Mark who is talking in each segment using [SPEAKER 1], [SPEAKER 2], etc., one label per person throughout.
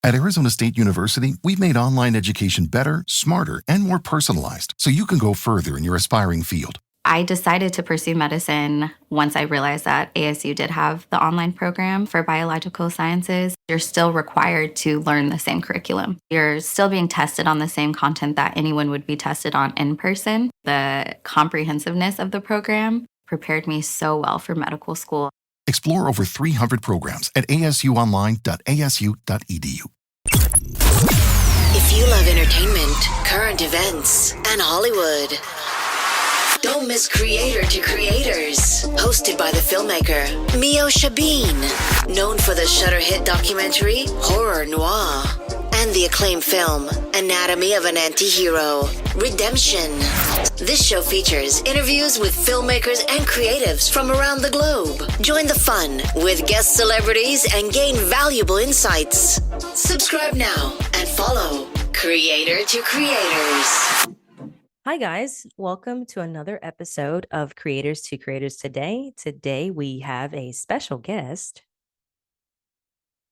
[SPEAKER 1] At Arizona State University, we've made online education better, smarter, and more personalized so you can go further in your aspiring field. I decided to pursue medicine once I realized that ASU did have the online program for biological sciences. You're still required to learn the same curriculum. You're still being tested on the same content that anyone would be tested on in person. The comprehensiveness of the program prepared me so well for medical school. Explore over 300 programs at asuonline.asu.edu.
[SPEAKER 2] If you love entertainment, current events, and Hollywood, don't miss Creator to Creators, hosted by the filmmaker Meosha, known for the Shudder hit documentary Horror Noir and the acclaimed film Anatomy of an Anti-Hero, Redemption. This show features interviews with filmmakers and creatives from around the globe. Join the fun with guest celebrities and gain valuable insights. Subscribe now and follow Creator to Creators.
[SPEAKER 3] Hi guys, welcome to another episode of Creators to Creators today. Today we have a special guest.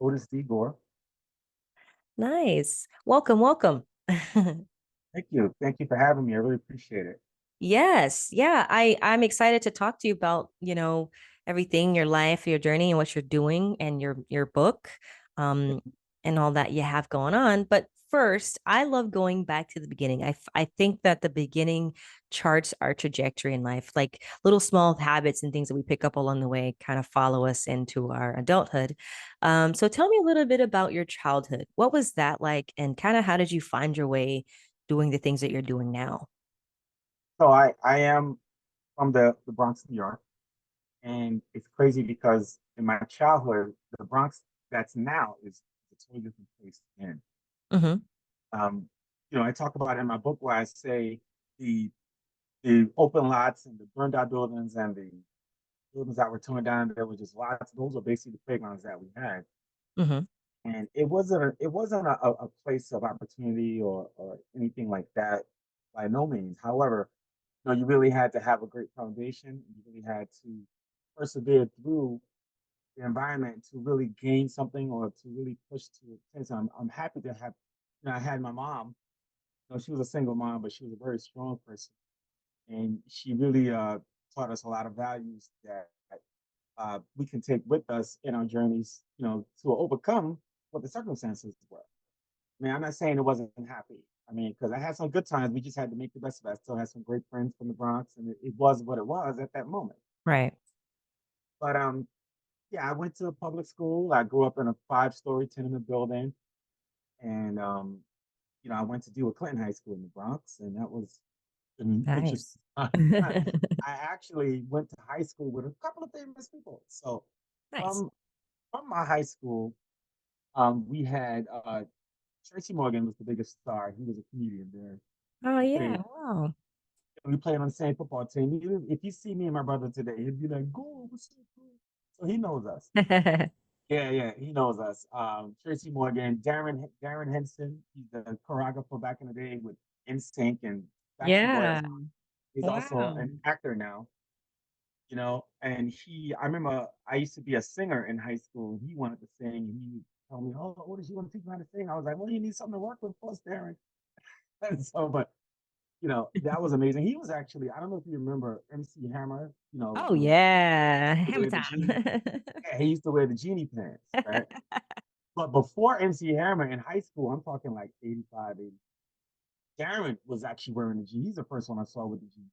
[SPEAKER 4] Otis D. Gore.
[SPEAKER 3] Nice. Welcome.
[SPEAKER 4] Thank you. Thank you for having me. I really appreciate it.
[SPEAKER 3] Yes. Yeah. I'm excited to talk to you about, everything, your life, your journey, and what you're doing, and your book, and all that you have going on. But first, I love going back to the beginning. I think that the beginning charts our trajectory in life, like little small habits and things that we pick up along the way kind of follow us into our adulthood. So tell me a little bit about your childhood. What was that like? And kind of how did you find your way doing the things that you're doing now?
[SPEAKER 4] So I am from the Bronx, New York. And it's crazy because in my childhood, the Bronx that's now is a totally different place again.
[SPEAKER 3] Mm-hmm.
[SPEAKER 4] I talk about it in my book where I say the open lots and the burned out buildings and the buildings that were torn down, there were just lots. Those were basically the playgrounds that we had.
[SPEAKER 3] Mm-hmm.
[SPEAKER 4] And it wasn't a place of opportunity or anything like that by no means. However, you really had to have a great foundation. You really had to persevere through the environment to really gain something or to really push to things. I'm happy to have, I had my mom. She was a single mom, but she was a very strong person, and she really taught us a lot of values that we can take with us in our journeys, to overcome what the circumstances were. I mean, I'm not saying it wasn't happy. I mean, because I had some good times. We just had to make the best of it. I still had some great friends from the Bronx, and it was what it was at that moment.
[SPEAKER 3] Right.
[SPEAKER 4] But yeah, I went to a public school. I grew up in a 5-story tenement building, and I went to Dewitt Clinton High School in the Bronx, and that was an
[SPEAKER 3] Nice.
[SPEAKER 4] interesting. I actually went to high school with a couple of famous people. So
[SPEAKER 3] Nice.
[SPEAKER 4] from my high school, we had Tracy Morgan was the biggest star. He was a comedian there.
[SPEAKER 3] Oh
[SPEAKER 4] We
[SPEAKER 3] yeah.
[SPEAKER 4] played,
[SPEAKER 3] Wow.
[SPEAKER 4] we played on the same football team. If you see me and my brother today, he'd be like, "Go, what's up, bro?" So he knows us. Yeah, he knows us. Tracy Morgan, Darren Henson. He's the choreographer back in the day with NSYNC and Backstreet Boys.
[SPEAKER 3] Yeah.
[SPEAKER 4] He's also
[SPEAKER 3] Wow.
[SPEAKER 4] an actor now. And I remember I used to be a singer in high school. He wanted to sing, and he would tell me, "Oh, what does you want to teach me how to sing?" I was like, "Well, you need something to work with first, Darren." And so, but that was amazing. He was actually, I don't know if you remember MC Hammer.
[SPEAKER 3] Oh yeah.
[SPEAKER 4] To
[SPEAKER 3] Hammer
[SPEAKER 4] wear the
[SPEAKER 3] time.
[SPEAKER 4] genie. Yeah, he used to wear the genie pants, right? But before MC Hammer in high school, I'm talking like 85, 80. Darren was actually wearing the genie. He's the first one I saw with the genie.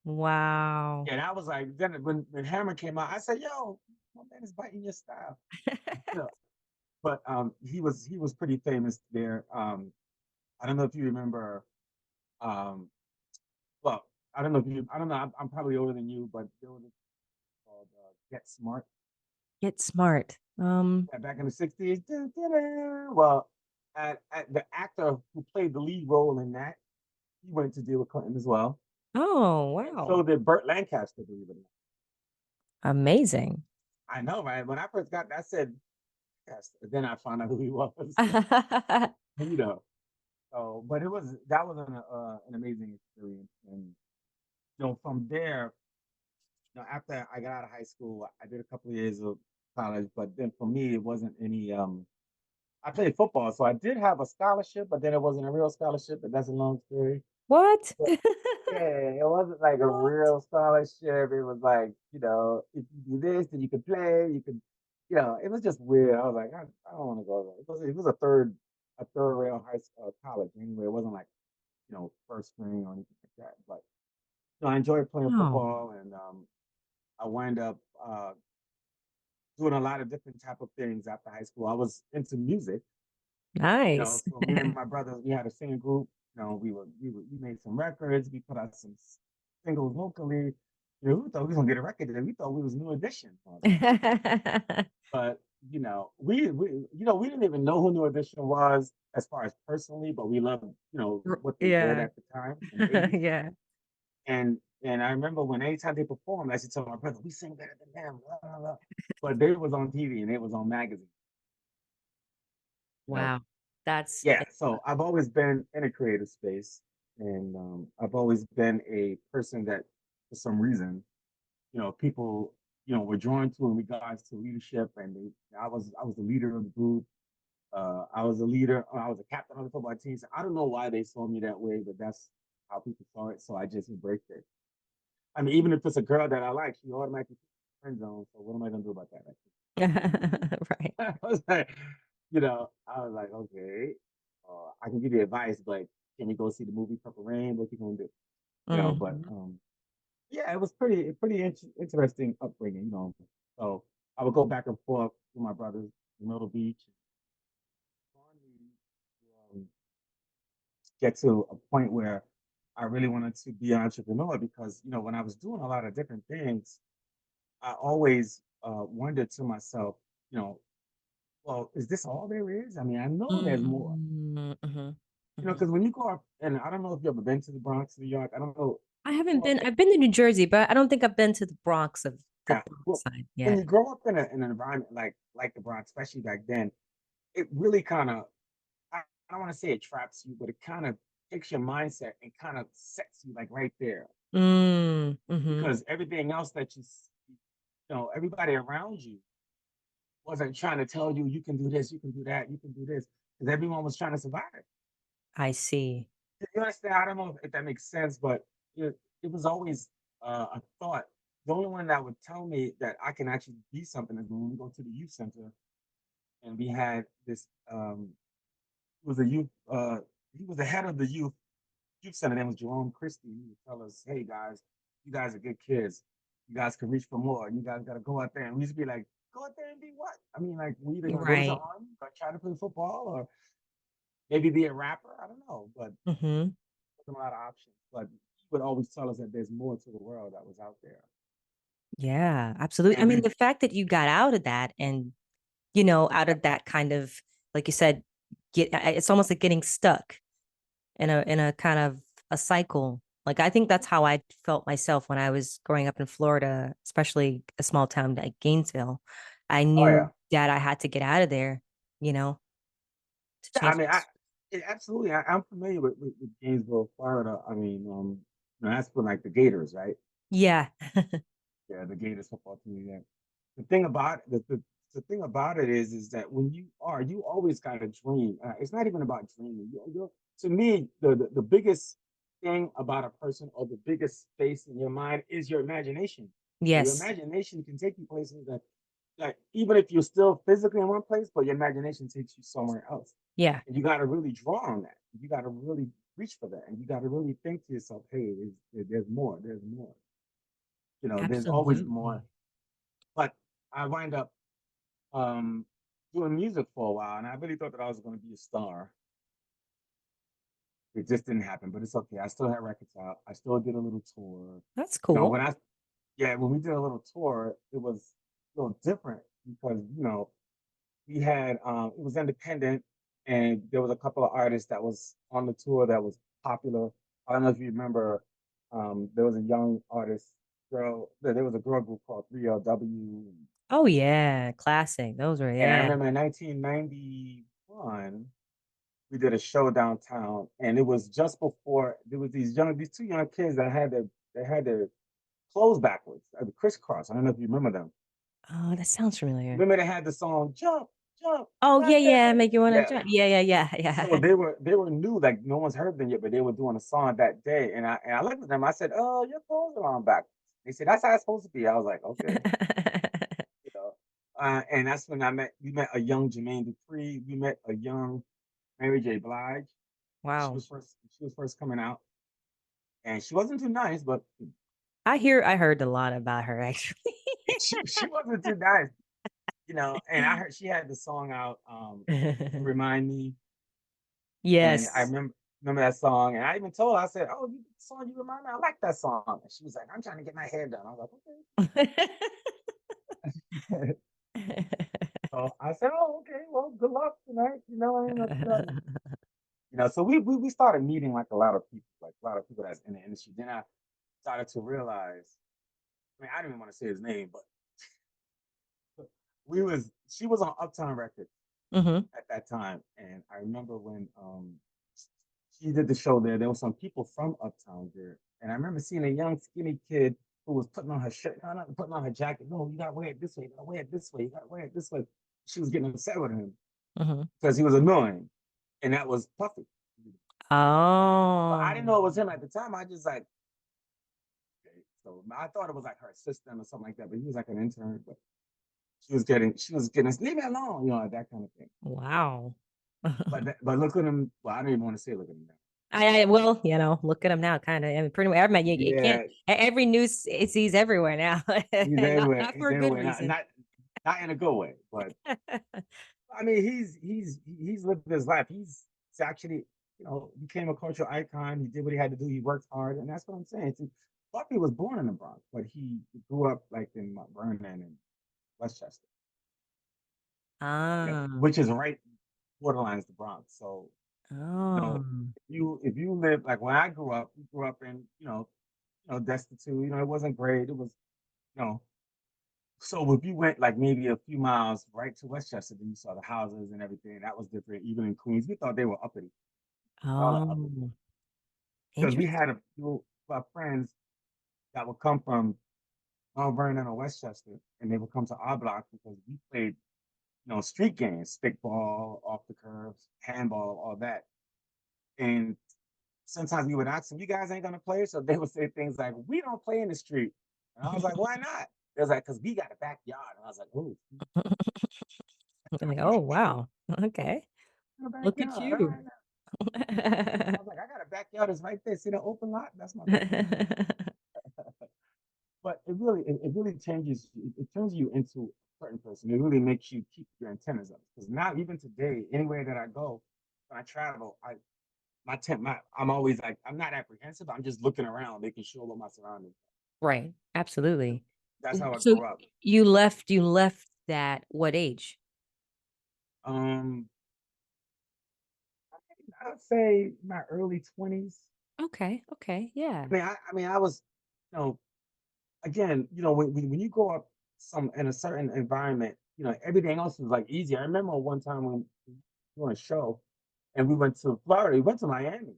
[SPEAKER 3] Wow.
[SPEAKER 4] And I was like, then when Hammer came out, I said, "Yo, my man is biting your style." You know, but he was pretty famous there. I don't know if you remember. Um, well, I don't know. I'm probably older than you, but there was a called Get Smart.
[SPEAKER 3] Get smart.
[SPEAKER 4] Yeah, back in the '60s. Well, the actor who played the lead role in that, he went to deal with Clinton as well.
[SPEAKER 3] Oh
[SPEAKER 4] And
[SPEAKER 3] wow.
[SPEAKER 4] so did Burt Lancaster, believe it or not.
[SPEAKER 3] Amazing.
[SPEAKER 4] I know, right? When I first got that, I said, yes. Then I found out who he was. you know. So, but that was an amazing experience, and from there, after I got out of high school, I did a couple of years of college, but then for me, it wasn't any. I played football, so I did have a scholarship, but then it wasn't a real scholarship, but that's a long story.
[SPEAKER 3] What?
[SPEAKER 4] But yeah, it wasn't like a
[SPEAKER 3] What?
[SPEAKER 4] real scholarship. It was like, if you do this, then you could play. You could, it was just weird. I was like, I don't want to go there. It was a third rail high school, college anyway. It wasn't like, first string or anything like that. But I enjoyed playing
[SPEAKER 3] Oh,
[SPEAKER 4] football, and I wind up doing a lot of different type of things after high school. I was into music,
[SPEAKER 3] nice.
[SPEAKER 4] so me and my brothers, we had a singing group. We made some records. We put out some singles locally. We thought we was gonna get a record deal. We thought we was New Edition, but we didn't even know who New Edition was as far as personally, but we loved what they did
[SPEAKER 3] Yeah.
[SPEAKER 4] at the time in the '80s.
[SPEAKER 3] Yeah.
[SPEAKER 4] And I remember when anytime they performed, I used to tell my brother, "We sing better than them." Blah, blah, blah. But they was on TV and it was on magazine. You know,
[SPEAKER 3] Wow. That's
[SPEAKER 4] yeah. So I've always been in a creative space, and I've always been a person that, for some reason, people, were drawn to in regards to leadership. And I was the leader of the group. I was a leader. I was a captain on the football team. So I don't know why they saw me that way, but that's how people saw it. So I just embraced it. I mean, even if it's a girl that I like, she automatically friend zone. So what am I gonna do about that?
[SPEAKER 3] right.
[SPEAKER 4] I was like, okay, I can give you advice, but can we go see the movie Purple Rain? What you gonna do? But
[SPEAKER 3] Mhm.
[SPEAKER 4] yeah, it was pretty interesting upbringing. So I would go back and forth with my brothers in Myrtle Beach. Um, get to a point where I really wanted to be an entrepreneur because when I was doing a lot of different things, I always wondered to myself, you know, well, is this all there is? I mean, I know there's more.
[SPEAKER 3] Mhm. Mhm.
[SPEAKER 4] Because when you go up, and I don't know if you've ever been to the Bronx, New York. I don't know.
[SPEAKER 3] I haven't
[SPEAKER 4] Well,
[SPEAKER 3] been. I've been to New Jersey, but I don't think I've been to the Bronx of the
[SPEAKER 4] yeah.
[SPEAKER 3] Bronx
[SPEAKER 4] Well,
[SPEAKER 3] side
[SPEAKER 4] when
[SPEAKER 3] yet.
[SPEAKER 4] you grow up in an environment like the Bronx, especially back then, it really kind of, I don't want to say it traps you, but it kind of takes your mindset and kind of sets you like right there,
[SPEAKER 3] Mhm.
[SPEAKER 4] because everything else that everybody around you wasn't trying to tell you you can do this, you can do that, you can do this, because everyone was trying to survive.
[SPEAKER 3] I see.
[SPEAKER 4] You understand? I don't know if that makes sense, but it was always a thought. The only one that would tell me that I can actually be something is when we go to the youth center, and we had this. He was a youth. He was the head of the youth center. Name was Jerome Christie. He would tell us, "Hey guys, you guys are good kids. You guys can reach for more. You guys got to go out there." And we used to be like, "Go out there and be what?" I mean, like we either gonna go to the
[SPEAKER 3] Right.
[SPEAKER 4] army or try to play football or maybe be a rapper. I don't know, but
[SPEAKER 3] Mhm.
[SPEAKER 4] there's a lot of options. But he would always tell us that there's more to the world that was out there.
[SPEAKER 3] Yeah, absolutely. I
[SPEAKER 4] And
[SPEAKER 3] mean,
[SPEAKER 4] we,
[SPEAKER 3] the fact that you got out of that and, out of that kind of, like you said, it's almost like getting stuck in a kind of a cycle. Like I think that's how I felt myself when I was growing up in Florida, especially a small town like Gainesville. I
[SPEAKER 4] oh yeah,
[SPEAKER 3] knew that I had to get out of there, you know, to
[SPEAKER 4] yeah. I
[SPEAKER 3] change.
[SPEAKER 4] mean, absolutely. I'm familiar with Gainesville, Florida. I mean, that's for like the Gators, right?
[SPEAKER 3] Yeah.
[SPEAKER 4] Yeah, the Gators football team. Yeah. The thing about the thing about it is that when you always got a dream. It's not even about dreaming. To me, the biggest thing about a person, or the biggest space in your mind, is your imagination. Your
[SPEAKER 3] Yes.
[SPEAKER 4] imagination can take you places that even if you're still physically in one place, but your imagination takes you somewhere else.
[SPEAKER 3] Yeah.
[SPEAKER 4] And you got to really draw on that. You got to really reach for that, and you got to really think to yourself, "Hey, there's more. There's more. There's always
[SPEAKER 3] Absolutely.
[SPEAKER 4] more." But I wind up um, doing music for a while, and I really thought that I was going to be a star. It just didn't happen, but it's okay. I still had records out. I still did a little tour.
[SPEAKER 3] That's
[SPEAKER 4] You know,
[SPEAKER 3] cool.
[SPEAKER 4] when I yeah, when we did a little tour, it was a little different because we had it was independent, and there was a couple of artists that was on the tour that was popular. I don't know if you remember. There was a young artist girl. There was a girl group called 3LW.
[SPEAKER 3] Oh yeah, classic. Those were
[SPEAKER 4] And I
[SPEAKER 3] yeah.
[SPEAKER 4] remember in 1991, we did a show downtown, and it was just before there was these two young kids that had their clothes backwards, the crisscross. I don't know if you remember them.
[SPEAKER 3] Oh, that sounds familiar.
[SPEAKER 4] Remember they had the song "Jump, jump,
[SPEAKER 3] Oh
[SPEAKER 4] rock
[SPEAKER 3] yeah,
[SPEAKER 4] that
[SPEAKER 3] yeah.
[SPEAKER 4] baby.
[SPEAKER 3] Make you want to
[SPEAKER 4] Yeah.
[SPEAKER 3] jump. Yeah.
[SPEAKER 4] So they were new, like no one's heard them yet, but they were doing a song that day. And I looked at them, I said, "Oh, your clothes are on back." They said, "That's how it's supposed to be." I was like, okay, you know. And that's when we met a young Jermaine Dupri, we met a young Mary J. Blige.
[SPEAKER 3] Wow.
[SPEAKER 4] She was first coming out, and she wasn't too nice, but
[SPEAKER 3] I heard a lot about her actually.
[SPEAKER 4] she wasn't too nice, you know. And I heard she had the song out, "Remind Me," and I
[SPEAKER 3] Yes.
[SPEAKER 4] remember that song. And I even told her, I said, "Oh, the song you remind me, I like that song." And she was like, "I'm trying to get my hair done." I was like, "Okay." So I said, "Oh, okay. Well, good luck tonight." You know, I ain't gonna tell you. You know, so we started meeting like a lot of people, like a lot of people that's in the industry. Then I started to realize. I mean, I didn't even want to say his name, but she was on Uptown Records
[SPEAKER 3] Hmm.
[SPEAKER 4] at that time, and I remember when she did the show there. There were some people from Uptown there, and I remember seeing a young skinny kid who was putting on her shirt, no, not putting on her jacket. No, you gotta wear it this way. You gotta wear it this way. You gotta wear it this way. She was getting upset with him
[SPEAKER 3] Hmm.
[SPEAKER 4] because he was annoying, and that was Puffy. But I didn't know it was
[SPEAKER 3] Oh.
[SPEAKER 4] him at the time. I just like, okay. So I thought it was like her assistant or something like that, but he was like an intern. But she was getting, leave me alone, you know, that kind of thing.
[SPEAKER 3] Wow.
[SPEAKER 4] But look at him. Well, I don't even want to say look at him now.
[SPEAKER 3] Well, look at him now, kind of. I mean, pretty much. I mean, you can't.
[SPEAKER 4] Yeah,
[SPEAKER 3] Every news it sees everywhere now,
[SPEAKER 4] he's
[SPEAKER 3] and not
[SPEAKER 4] everywhere.
[SPEAKER 3] not for
[SPEAKER 4] He's
[SPEAKER 3] a good
[SPEAKER 4] everywhere.
[SPEAKER 3] reason.
[SPEAKER 4] Not in a good way, but I mean, he's lived his life. He's actually, you know, became a cultural icon. He did what he had to do. He worked hard, and that's what I'm saying. See, Buffy was born in the Bronx, but he grew up like in Mount Vernon and Westchester,
[SPEAKER 3] Ah.
[SPEAKER 4] which is right borderlines the Bronx. So you know,
[SPEAKER 3] Oh.
[SPEAKER 4] if you live like when I grew up, we grew up in destitute. You know, it wasn't great. It was you know. So if you went like maybe a few miles right to Westchester, then you saw the houses and everything. That was different. Even in Queens, we thought they were uppity. Y'all are uppity
[SPEAKER 3] Oh.
[SPEAKER 4] because we
[SPEAKER 3] Interesting.
[SPEAKER 4] had a few of our friends that would come from Mount Vernon or Westchester, and they would come to our block because we played, street games, stickball, off the curves, handball, all that. And sometimes we would ask them, "You guys ain't gonna play?" So they would say things like, "We don't play in the street." And I was like, "Why not?" It was like, "Because we got a backyard." And I was like, "Oh,
[SPEAKER 3] Like, oh wow. Okay.
[SPEAKER 4] got a
[SPEAKER 3] Look at
[SPEAKER 4] backyard. All
[SPEAKER 3] you.
[SPEAKER 4] right." I was like, "I got a backyard. It's right there. See the open lot? That's my backyard." But it really changes. It turns you into a certain person. It really makes you keep your antennas up. Because now, even today, anywhere that I go, when I travel, I'm always like, I'm not apprehensive. I'm just looking around, making sure what my surroundings.
[SPEAKER 3] Right. Absolutely.
[SPEAKER 4] That's how I
[SPEAKER 3] So
[SPEAKER 4] grew up.
[SPEAKER 3] you left that what age?
[SPEAKER 4] Um, I'd say my early 20s.
[SPEAKER 3] Okay. Okay. Yeah.
[SPEAKER 4] I was, you know, again, when you grow up in a certain environment, everything else is like easy. I remember one time when we were on a show and we went to Florida, we went to Miami,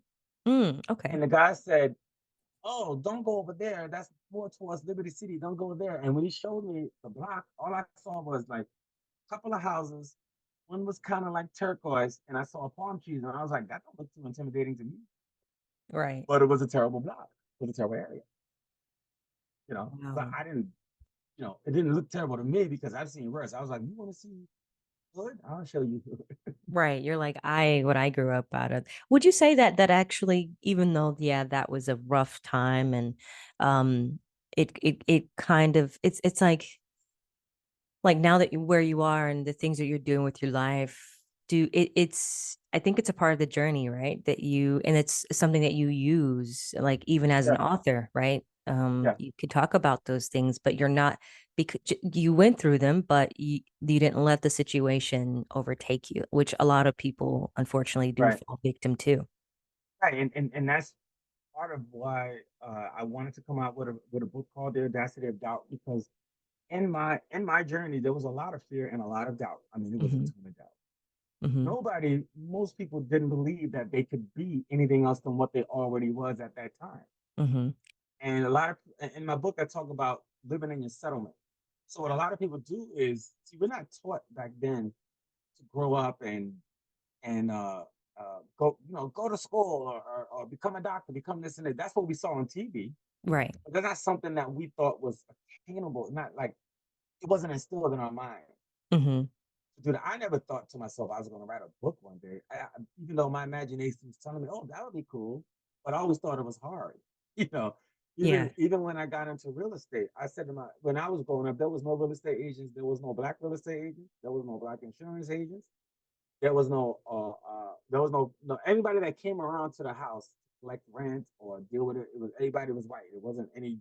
[SPEAKER 3] Okay.
[SPEAKER 4] and the guy said, "Oh, don't go over there. That's more towards Liberty City. Don't go there." And when he showed me the block, all I saw was like a couple of houses. One was kind of like turquoise, and I saw palm trees, and I was like, "That don't look too intimidating to me."
[SPEAKER 3] Right.
[SPEAKER 4] But it was a terrible block. It was a terrible area, But
[SPEAKER 3] Wow.
[SPEAKER 4] I didn't, it didn't look terrible to me because I've seen worse. I was like, "You want to see good? I'll show you."
[SPEAKER 3] Right. You're like what I grew up out of. Would you say that actually, even though, yeah, that was a rough time and um it kind of it's like now that where you are and the things that you're doing with your life, it's I think it's a part of the journey, right? That you and it's something that you use like even as an
[SPEAKER 4] Yeah,
[SPEAKER 3] author, right?
[SPEAKER 4] yeah,
[SPEAKER 3] You could talk about those things, but you're not because you went through them, but you didn't let the situation overtake you, which a lot of people unfortunately do
[SPEAKER 4] right,
[SPEAKER 3] fall victim to.
[SPEAKER 4] right, and that's part of why I wanted to come out with a book called The Audacity of Doubt because in my journey there was a lot of fear and a lot of doubt. I mean, it was a
[SPEAKER 3] Hmm.
[SPEAKER 4] ton of doubt.
[SPEAKER 3] Hmm.
[SPEAKER 4] Most people didn't believe that they could be anything else than what they already was at that time.
[SPEAKER 3] Hmm.
[SPEAKER 4] And a lot of in my book I talk about living in your settlement. So what a lot of people do is see we're not taught back then to grow up and go to school or become a doctor, become this and that. That's what we saw on TV.
[SPEAKER 3] Right.
[SPEAKER 4] But that's not something that we thought was attainable. Not like it wasn't instilled in our mind.
[SPEAKER 3] Mm-hmm.
[SPEAKER 4] Dude, I never thought to myself I was going to write a book one day. Even though my imagination was telling me, "Oh, that would be cool," but I always thought it was hard. You know,
[SPEAKER 3] Yeah.
[SPEAKER 4] even when I got into real estate, I said to my when I was growing up, there was no real estate agents, there was no black real estate agents, there was no black insurance agents, there was no anybody that came around to the house to collect rent or deal with it. It was everybody was white. It wasn't any.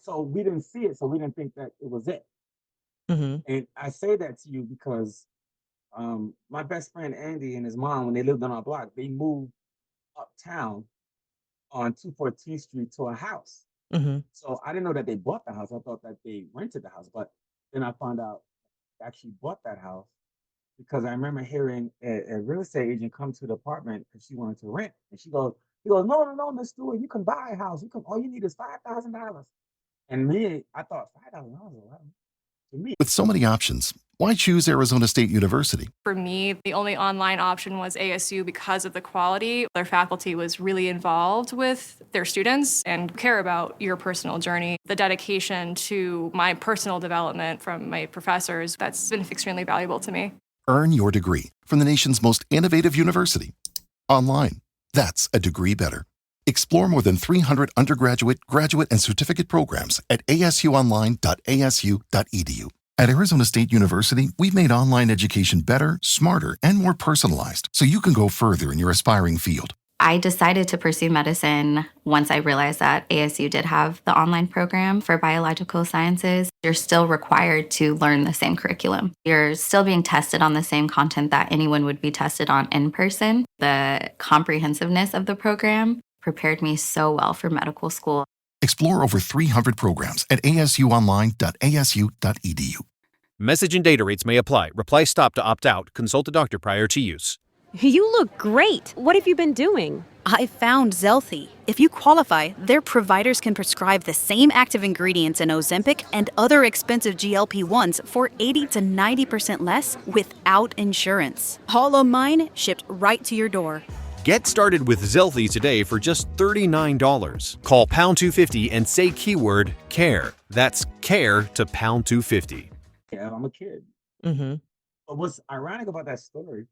[SPEAKER 4] So we didn't see it, so we didn't think that it was it.
[SPEAKER 3] Mm-hmm.
[SPEAKER 4] And I say that to you because my best friend Andy and his mom, when they lived on our block, they moved uptown on 214th Street to a house.
[SPEAKER 3] Mm-hmm.
[SPEAKER 4] So I didn't know that they bought the house. I thought that they rented the house, but then I found out they actually bought that house because I remember hearing a real estate agent come to the apartment because she wanted to rent, and he goes, no, no, no, Miss Stewart, you can buy a house. You can, all you need is $5,000. And me, I thought $5,000 is a lot to me.
[SPEAKER 1] With so many options, why choose Arizona State University?
[SPEAKER 5] For me, the only online option was ASU because of the quality. Their faculty was really involved with their students and care about your personal journey. The dedication to my personal development from my professors, that's been extremely valuable to me.
[SPEAKER 1] Earn your degree from the nation's most innovative university. Online. That's a degree better. Explore more than 300 undergraduate, graduate, and certificate programs at asuonline.asu.edu. At Arizona State University, we've made online education better, smarter, and more personalized so you can go further in your aspiring field. I decided to pursue medicine once I realized that ASU did have the online program for biological sciences. You're still required to learn the same curriculum. You're still being tested on the same content that anyone would be tested on in person. The comprehensiveness of the program prepared me so well for medical school. Explore over 300 programs at asuonline.asu.edu.
[SPEAKER 6] Message and data rates may apply. Reply stop to opt out. Consult a doctor prior to use.
[SPEAKER 7] You look great. What have you been doing?
[SPEAKER 8] I found Zelthy. If you qualify, their providers can prescribe the same active ingredients in Ozempic and other expensive GLP-1s for 80 to 90% less without insurance. All of mine shipped right to your door.
[SPEAKER 6] Get started with Zelthy today for just $39. Call pound 250 and say keyword CARE. That's CARE to pound 250.
[SPEAKER 4] Yeah, I'm a kid.
[SPEAKER 3] Mm-hmm.
[SPEAKER 4] But what's ironic about that story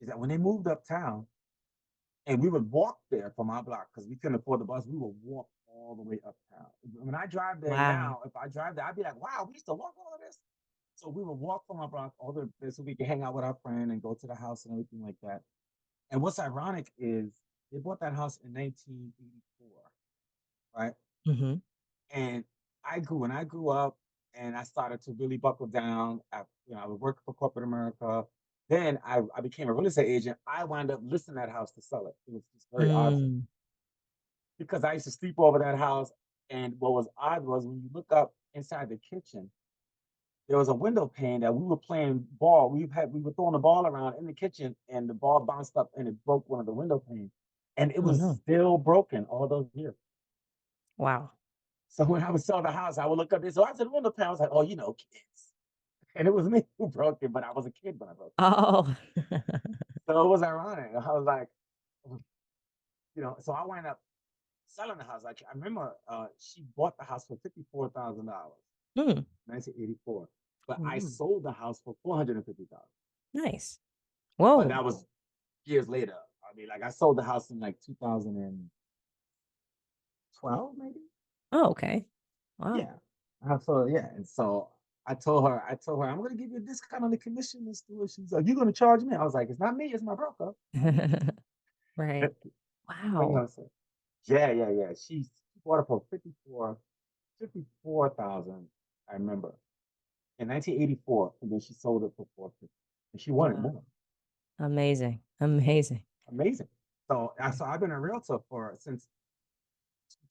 [SPEAKER 4] is that when they moved uptown, and we would walk there from our block because we couldn't afford the bus, we would walk all the way uptown. When I drive there now, if I drive there, I'd be like, wow, we used to walk all of this. So we would walk from our block all the way so we could hang out with our friend and go to the house and everything like that. And what's ironic is they bought that house in 1984, right?
[SPEAKER 3] Mm-hmm.
[SPEAKER 4] And when I grew up and I started to really buckle down, I was working for corporate America. Then I became a real estate agent. I wound up listing that house to sell it. It was just very odd for me because I used to sleep over that house. And what was odd was when you look up inside the kitchen, there was a window pane that we were playing ball. We were throwing the ball around in the kitchen, and the ball bounced up and it broke one of the window panes. And it was still broken all those years.
[SPEAKER 3] Wow.
[SPEAKER 4] So when I would sell the house, I would look up there. So I said, the window pane. I was like, oh, kids. And it was me who broke it, but I was a kid when I broke it.
[SPEAKER 3] Oh.
[SPEAKER 4] So it was ironic. I was like, so I wound up selling the house. Like I remember she bought the house for $54,000, 1984. But I sold the house for $450,000.
[SPEAKER 3] Nice. Whoa.
[SPEAKER 4] But that was years later. I mean, like I sold the house in like 2012, maybe.
[SPEAKER 3] Oh, okay. Wow.
[SPEAKER 4] Yeah. And so I told her, I'm going to give you a discount on the commission, Miss Stewart. She's like, you're going to charge me? I was like, it's not me, it's my broker.
[SPEAKER 3] Right. Wow.
[SPEAKER 4] Yeah. She bought it for $54,000, I remember, in 1984. And then she sold it for $450,000. And she wanted more.
[SPEAKER 3] Amazing.
[SPEAKER 4] So I've been a realtor since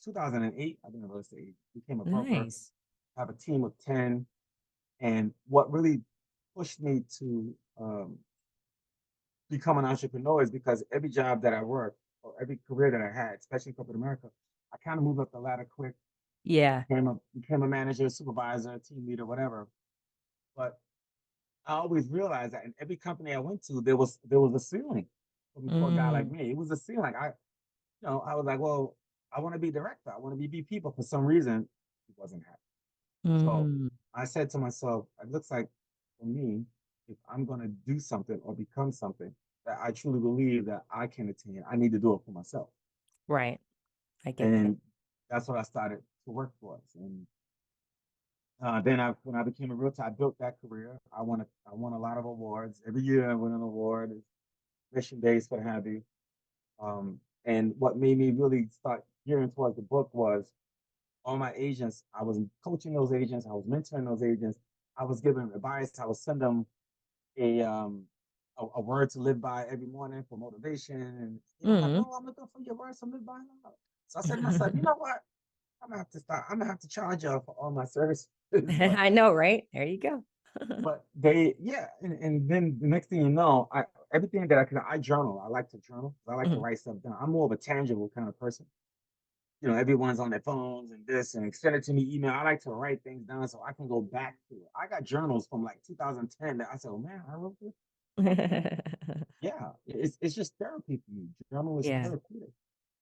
[SPEAKER 4] 2008. I've been a real estate agent. Became a broker.
[SPEAKER 3] Nice.
[SPEAKER 4] I have a team of 10. And what really pushed me to become an entrepreneur is because every job that I worked or every career that I had, especially in corporate America, I kind of moved up the ladder quick.
[SPEAKER 3] Yeah.
[SPEAKER 4] Became a manager, supervisor, team leader, whatever. But I always realized that in every company I went to, there was a ceiling for a guy like
[SPEAKER 3] Mm,
[SPEAKER 4] me. It was a ceiling. I was like, well, I want to be director. I want to be VP, but for some reason, it wasn't happening. So
[SPEAKER 3] mm,
[SPEAKER 4] I said to myself, it looks like for me, if I'm going to do something or become something that I truly believe that I can attain, I need to do it for myself.
[SPEAKER 3] right. I get that.
[SPEAKER 4] And that's what I started to work towards. And then when I became a realtor, I built that career. I won a lot of awards. Every year I win an award, mission based, what have you. And what made me really start gearing towards the book was all my agents. I was coaching those agents. I was mentoring those agents. I was giving them advice. I would send them a um a word to live by every morning for motivation. And they were like,
[SPEAKER 3] Mm.
[SPEAKER 4] "Oh, I'm looking for your words to live by now." So I said to myself, "You know what? I'm gonna have to start. I'm gonna have to charge y'all for all my services." but
[SPEAKER 3] I know, right? There you go.
[SPEAKER 4] but they yeah, and then the next thing you know, I everything that I journal. I like to journal. I like to
[SPEAKER 3] Mhm.
[SPEAKER 4] write stuff down. I'm more of a tangible kind of person. Everyone's on their phones and this and send it to me email. I like to write things down so I can go back to it. I got journals from like 2010 that I said, oh man, I wrote this. Yeah, it's just therapy for me. Journal is
[SPEAKER 3] Yeah.
[SPEAKER 4] therapeutic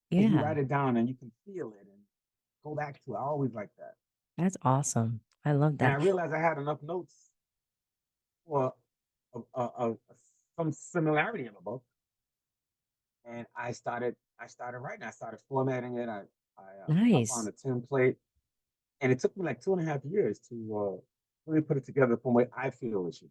[SPEAKER 4] because you
[SPEAKER 3] Yeah.
[SPEAKER 4] write it down and you can feel it and go back to it. I always like that.
[SPEAKER 3] That's awesome. I love
[SPEAKER 4] And I
[SPEAKER 3] that.
[SPEAKER 4] realized I had enough notes for some similarity in the book, and I started writing. I started formatting it. I found
[SPEAKER 3] Nice.
[SPEAKER 4] a template, and it took me like 2.5 years to really put it together from what I feel it should.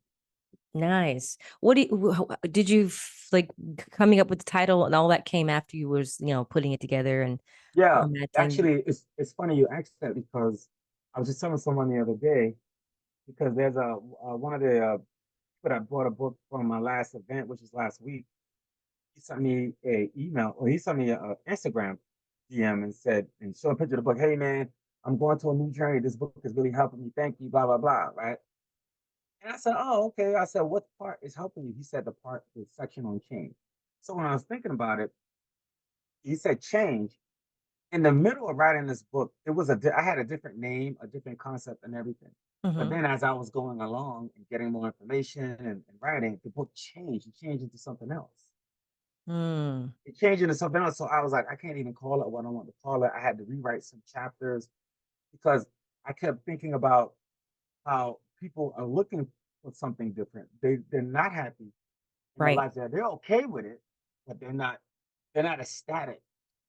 [SPEAKER 3] Nice. What did you like coming up with the title and all that came after you was, putting it together and
[SPEAKER 4] Yeah,
[SPEAKER 3] formatting?
[SPEAKER 4] actually, it's funny you asked that because I was just telling someone the other day because there's one of the but I bought a book from my last event, which was last week. He sent me a email, or he sent me a Instagram DM and said, and showed a picture of the book. Hey man, I'm going to a new journey. This book is really helping me. Thank you. Blah blah blah. Right. And I said, oh okay. I said, what part is helping you? He said the section on change. So when I was thinking about it, he said change. In the middle of writing this book, I had a different name, a different concept, and everything. But
[SPEAKER 3] Mm-hmm.
[SPEAKER 4] then, as I was going along and getting more information and writing, the book changed. It changed into something else.
[SPEAKER 3] Mm,
[SPEAKER 4] It changed into something else. So I was like, I can't even call it what I want to call it. I had to rewrite some chapters because I kept thinking about how people are looking for something different. They're not happy in their
[SPEAKER 3] right.
[SPEAKER 4] life. They're okay with it, but they're not ecstatic.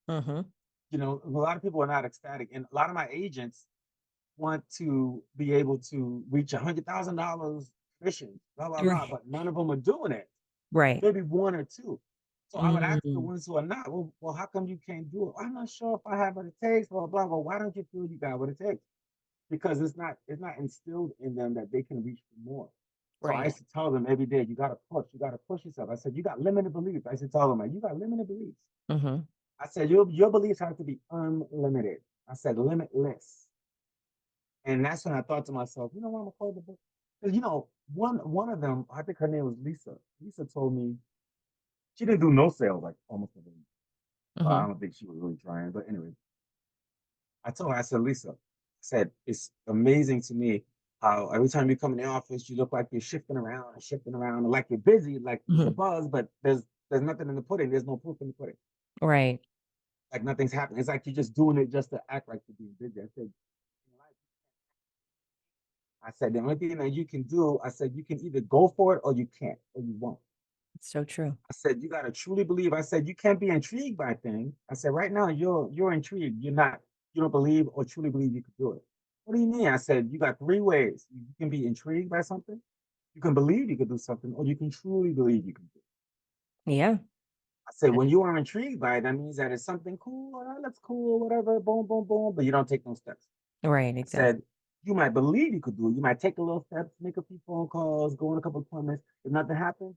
[SPEAKER 3] Mm-hmm.
[SPEAKER 4] A lot of people are not ecstatic, and a lot of my agents want to be able to reach $100,000 commission, blah blah blah,
[SPEAKER 3] Right.
[SPEAKER 4] but none of them are doing it.
[SPEAKER 3] Right.
[SPEAKER 4] Maybe one or two. So I would ask the
[SPEAKER 3] Mm,
[SPEAKER 4] ones who are not, well, how come you can't do it? I'm not sure if I have what it takes, blah blah. Well, why don't you feel you got what it takes? Because it's not instilled in them that they can reach for more. So I
[SPEAKER 3] right.
[SPEAKER 4] used to tell them every day, you got to push yourself. I said, you got limited beliefs. I used to tell them, you got limited beliefs.
[SPEAKER 3] Mm-hmm.
[SPEAKER 4] I said, your beliefs have to be unlimited. I said, limitless. And that's when I thought to myself, you know what, I'm gonna call the book. Because one of them, I think her name was Lisa. Lisa told me she didn't do no sales like almost a year. So I
[SPEAKER 3] Mm-hmm.
[SPEAKER 4] don't think she was really trying. But anyway, I told her, I said, Lisa, I said, it's amazing to me how every time you come in the office, you look like you're shifting around, and like you're busy, like there's a
[SPEAKER 3] Mm-hmm.
[SPEAKER 4] buzz, but there's nothing in the pudding. There's no proof in the pudding.
[SPEAKER 3] Right.
[SPEAKER 4] Like nothing's happening. It's like you're just doing it just to act like you're being busy. I said, the only thing that you can do, I said, you can either go for it or you can't, or you won't.
[SPEAKER 3] It's so true.
[SPEAKER 4] I said, you got to truly believe. I said, you can't be intrigued by things. I said, right now, you're intrigued. You don't believe or truly believe you could do it. What do you mean? I said, you got three ways. You can be intrigued by something, you can believe you could do something, or you can truly believe you can do it.
[SPEAKER 3] Yeah.
[SPEAKER 4] I said, when you are intrigued by it, that means that it's something cool, that's cool, whatever, boom, boom, boom, but you don't take no steps.
[SPEAKER 3] Right.
[SPEAKER 4] I
[SPEAKER 3] Exactly.
[SPEAKER 4] said, you might believe you could do it. You might take a little steps, make a few phone calls, go on a couple of appointments. If nothing happens,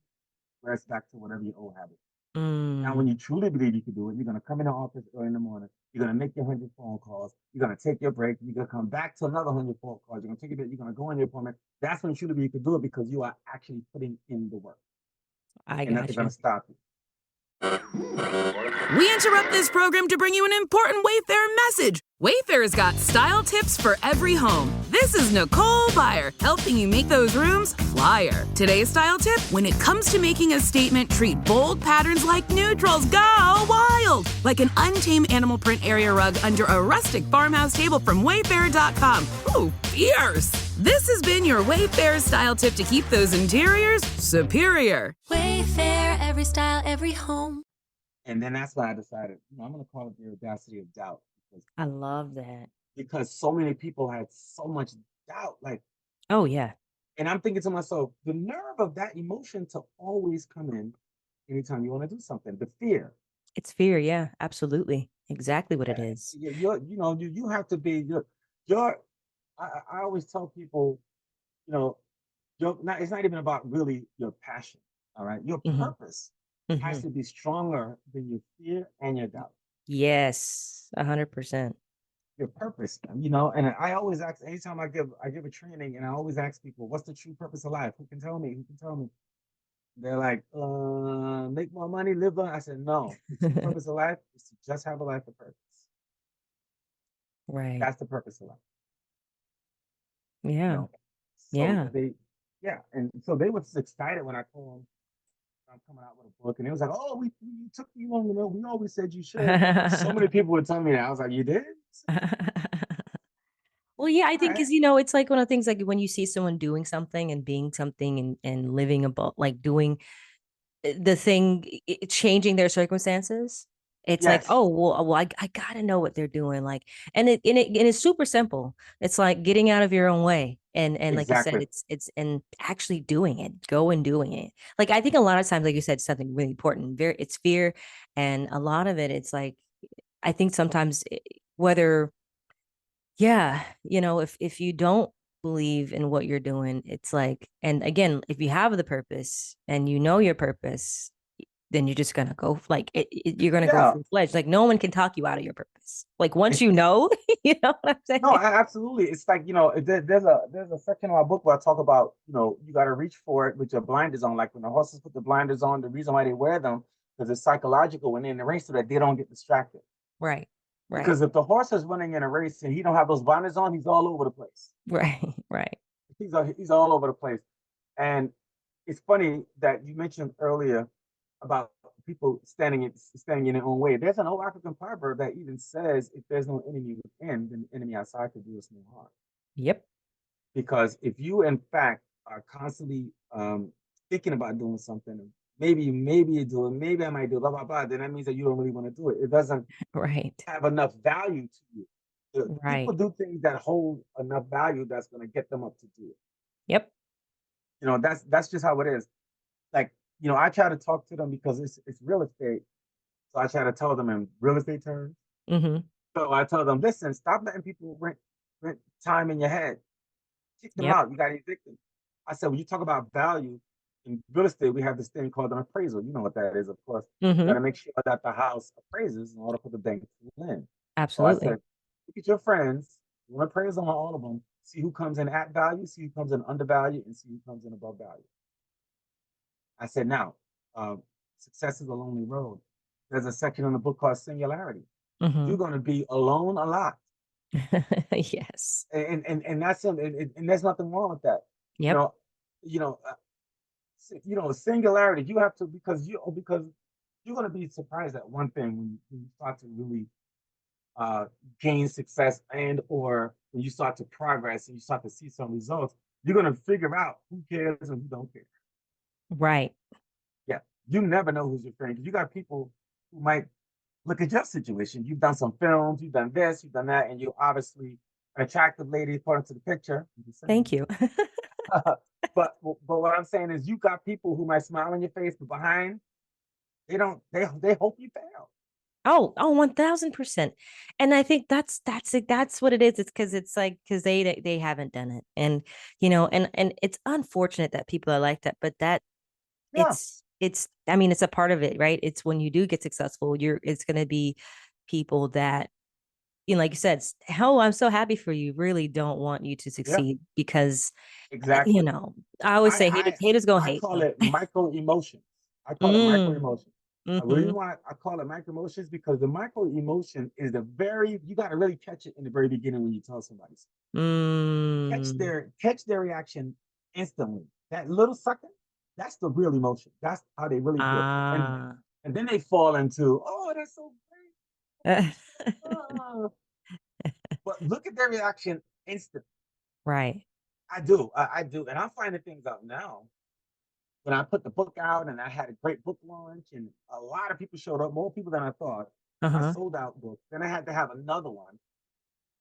[SPEAKER 4] rest back to whatever your old habit. Now,
[SPEAKER 3] Mm,
[SPEAKER 4] when you truly believe you can do it, you're going to come in the office early in the morning. You're going to make your 100 phone calls. You're going to take your break. You're going to come back to another 100 phone calls. You're going to take a bit. You're going to go on your appointment. That's when you truly believe you can do it because you are actually putting in the work
[SPEAKER 3] I
[SPEAKER 4] and nothing's
[SPEAKER 3] got
[SPEAKER 4] going
[SPEAKER 3] you.
[SPEAKER 4] to stop you.
[SPEAKER 9] We interrupt this program to bring you an important Wayfair message. Wayfair's got style tips for every home. This is Nicole Byer, helping you make those rooms flyer. Today's style tip: when it comes to making a statement, treat bold patterns like neutrals. Go wild! Like an untamed animal print area rug under a rustic farmhouse table from Wayfair.com. Ooh, fierce! This has been your Wayfair style tip to keep those interiors superior.
[SPEAKER 10] Wayfair, every style, every home.
[SPEAKER 4] And then that's why I decided, I'm going to call it the Audacity of Doubt.
[SPEAKER 3] I love that.
[SPEAKER 4] Because so many people had so much doubt. Like,
[SPEAKER 3] oh, yeah.
[SPEAKER 4] And I'm thinking to myself, the nerve of that emotion to always come in anytime you want to do something, the fear.
[SPEAKER 3] It's fear. Yeah, absolutely. Exactly what it is.
[SPEAKER 4] You have to be, I always tell people, it's not even about really your passion. All right. Your purpose has to be stronger than your fear and your doubt.
[SPEAKER 3] Yes, 100%.
[SPEAKER 4] Your purpose, and I always ask, anytime I give a training, and I always ask people, what's the true purpose of life? Who can tell me? They're like, make more money, live long. I said, no, the true purpose of life is to just have a life of purpose.
[SPEAKER 3] Right.
[SPEAKER 4] That's the purpose of life.
[SPEAKER 3] Yeah.
[SPEAKER 4] And so they were just excited when I told them I'm coming out with a book, and it was like, oh, we took you long enough. We always said you should. So many people would tell me that. I was like, you did?
[SPEAKER 3] Well, yeah, I think because it's like one of the things, like when you see someone doing something and being something and living about, like doing the thing, changing their circumstances. It's like, oh, well, I gotta know what they're doing. Like, and it's super simple. It's like getting out of your own way. And like you said, it's and actually doing it, go and doing it. Like, I think a lot of times, like you said, something really important, it's fear. And a lot of it's like, I think sometimes whether, if you don't believe in what you're doing, it's like, and again, if you have the purpose and you know your purpose, then you're just gonna go you're gonna go full fledged. Like, no one can talk you out of your purpose. Like, once you know, you know what I'm saying?
[SPEAKER 4] No, absolutely. It's like, there's a section of my book where I talk about, you got to reach for it with your blinders on. Like when the horses put the blinders on, the reason why they wear them because it's psychological when they're in the race so that they don't get distracted.
[SPEAKER 3] Right.
[SPEAKER 4] Because if the horse is running in a race and he don't have those blinders on, he's all over the place.
[SPEAKER 3] Right.
[SPEAKER 4] He's all over the place. And it's funny that you mentioned earlier about people standing in their own way. There's an old African proverb that even says, if there's no enemy within, then the enemy outside could do us no harm.
[SPEAKER 3] Yep.
[SPEAKER 4] Because if you, in fact, are constantly thinking about doing something, maybe you do it, maybe I might do it, blah, blah, blah, then that means that you don't really want to do it. It doesn't have enough value to you. People do things that hold enough value that's going to get them up to do it.
[SPEAKER 3] Yep.
[SPEAKER 4] That's just how it is. Like, I try to talk to them because it's real estate. So I try to tell them in real estate terms. So I tell them, listen, stop letting people rent time in your head. Kick them out. You got to evict them. I said, when you talk about value in real estate, we have this thing called an appraisal. You know what that is, of course. You got to make sure that the house appraises in order for the bank to lend.
[SPEAKER 3] Absolutely.
[SPEAKER 4] So I said, look at your friends, do an appraisal on all of them, see who comes in at value, see who comes in undervalue, and see who comes in above value. I said, now, success is a lonely road. There's a section in the book called Singularity. You're going to be alone a lot.
[SPEAKER 3] Yes.
[SPEAKER 4] And that's and there's nothing wrong with that.
[SPEAKER 3] Yep.
[SPEAKER 4] Singularity. You have to because you're going to be surprised at one thing when you start to really gain success or when you start to progress and you start to see some results. You're going to figure out who cares and who don't care.
[SPEAKER 3] Right.
[SPEAKER 4] Yeah. You never know who's your friend because you got people who might look at your situation. You've done some films, you've done this, you've done that, and you're obviously an attractive lady according to the picture.
[SPEAKER 3] Thank you.
[SPEAKER 4] But what I'm saying is you got people who might smile in your face, but behind, they hope you fail.
[SPEAKER 3] Oh, 1000%. And I think that's what it is. It's because they haven't done it. And, and it's unfortunate that people are like that, but it's a part of it, right? It's when you do get successful, it's going to be people that, like you said, hell, I'm so happy for you. Really don't want you to succeed because,
[SPEAKER 4] exactly.
[SPEAKER 3] I always say haters gonna hate.
[SPEAKER 4] I call it micro emotions. I call it micro emotions. I really I call it micro emotions because the micro emotion is you got to really catch it in the very beginning when you tell somebody. Catch their reaction instantly. That little second, that's the real emotion. That's how they really feel. And then they fall into, oh, that's so great. But look at their reaction instantly.
[SPEAKER 3] Right.
[SPEAKER 4] I do. And I'm finding things out now. When I put the book out and I had a great book launch and a lot of people showed up, more people than I thought. I sold out books. Then I had to have another one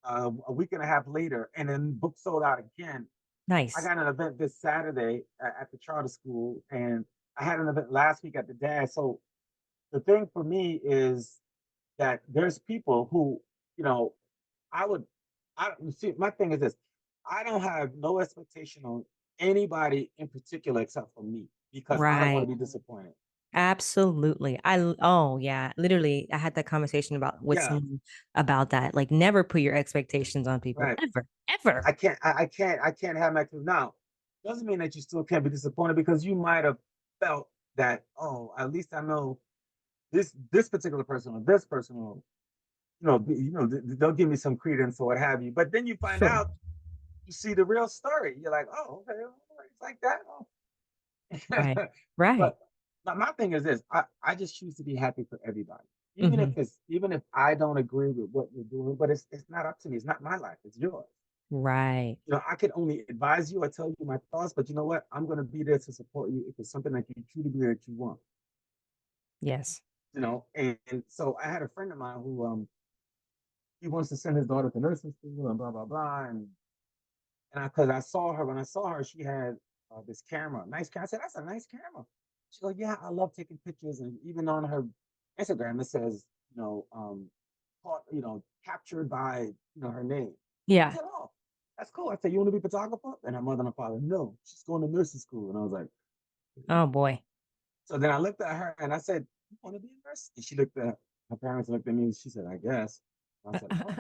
[SPEAKER 4] a week and a half later, and then book sold out again.
[SPEAKER 3] Nice.
[SPEAKER 4] I got an event this Saturday at the charter school, and I had an event last week at the DAD. So the thing for me is that there's people who, see, my thing is this. I don't have no expectation on anybody in particular except for me because I don't want to be disappointed.
[SPEAKER 3] Absolutely. Literally, I had that conversation with someone about that. Like, never put your expectations on people, ever.
[SPEAKER 4] I can't have my now. Doesn't mean that you still can't be disappointed because you might have felt that, oh, at least I know this particular person or this person will, they'll give me some credence or what have you. But then you find out, you see the real story. You're like, oh, okay, it's like that. Oh.
[SPEAKER 3] Right.
[SPEAKER 4] But my thing is this: I just choose to be happy for everybody, even if I don't agree with what you're doing. But it's not up to me. It's not my life. It's yours.
[SPEAKER 3] Right.
[SPEAKER 4] I can only advise you or tell you my thoughts. But you know what? I'm going to be there to support you if it's something that you truly believe that you want.
[SPEAKER 3] Yes.
[SPEAKER 4] And so I had a friend of mine who he wants to send his daughter to nursing school and blah blah blah and because I saw her, she had this camera, nice camera. I said, that's a nice camera. She goes, yeah, I love taking pictures. And even on her Instagram, it says, captured by, her name.
[SPEAKER 3] Yeah.
[SPEAKER 4] I said, oh, that's cool. I said, you want to be a photographer? And her mother and her father, no, she's going to nursing school. And I was like,
[SPEAKER 3] oh boy.
[SPEAKER 4] So then I looked at her and I said, you want to be a nurse? And she looked at her parents, looked at me, and she said, I guess. And I said, oh.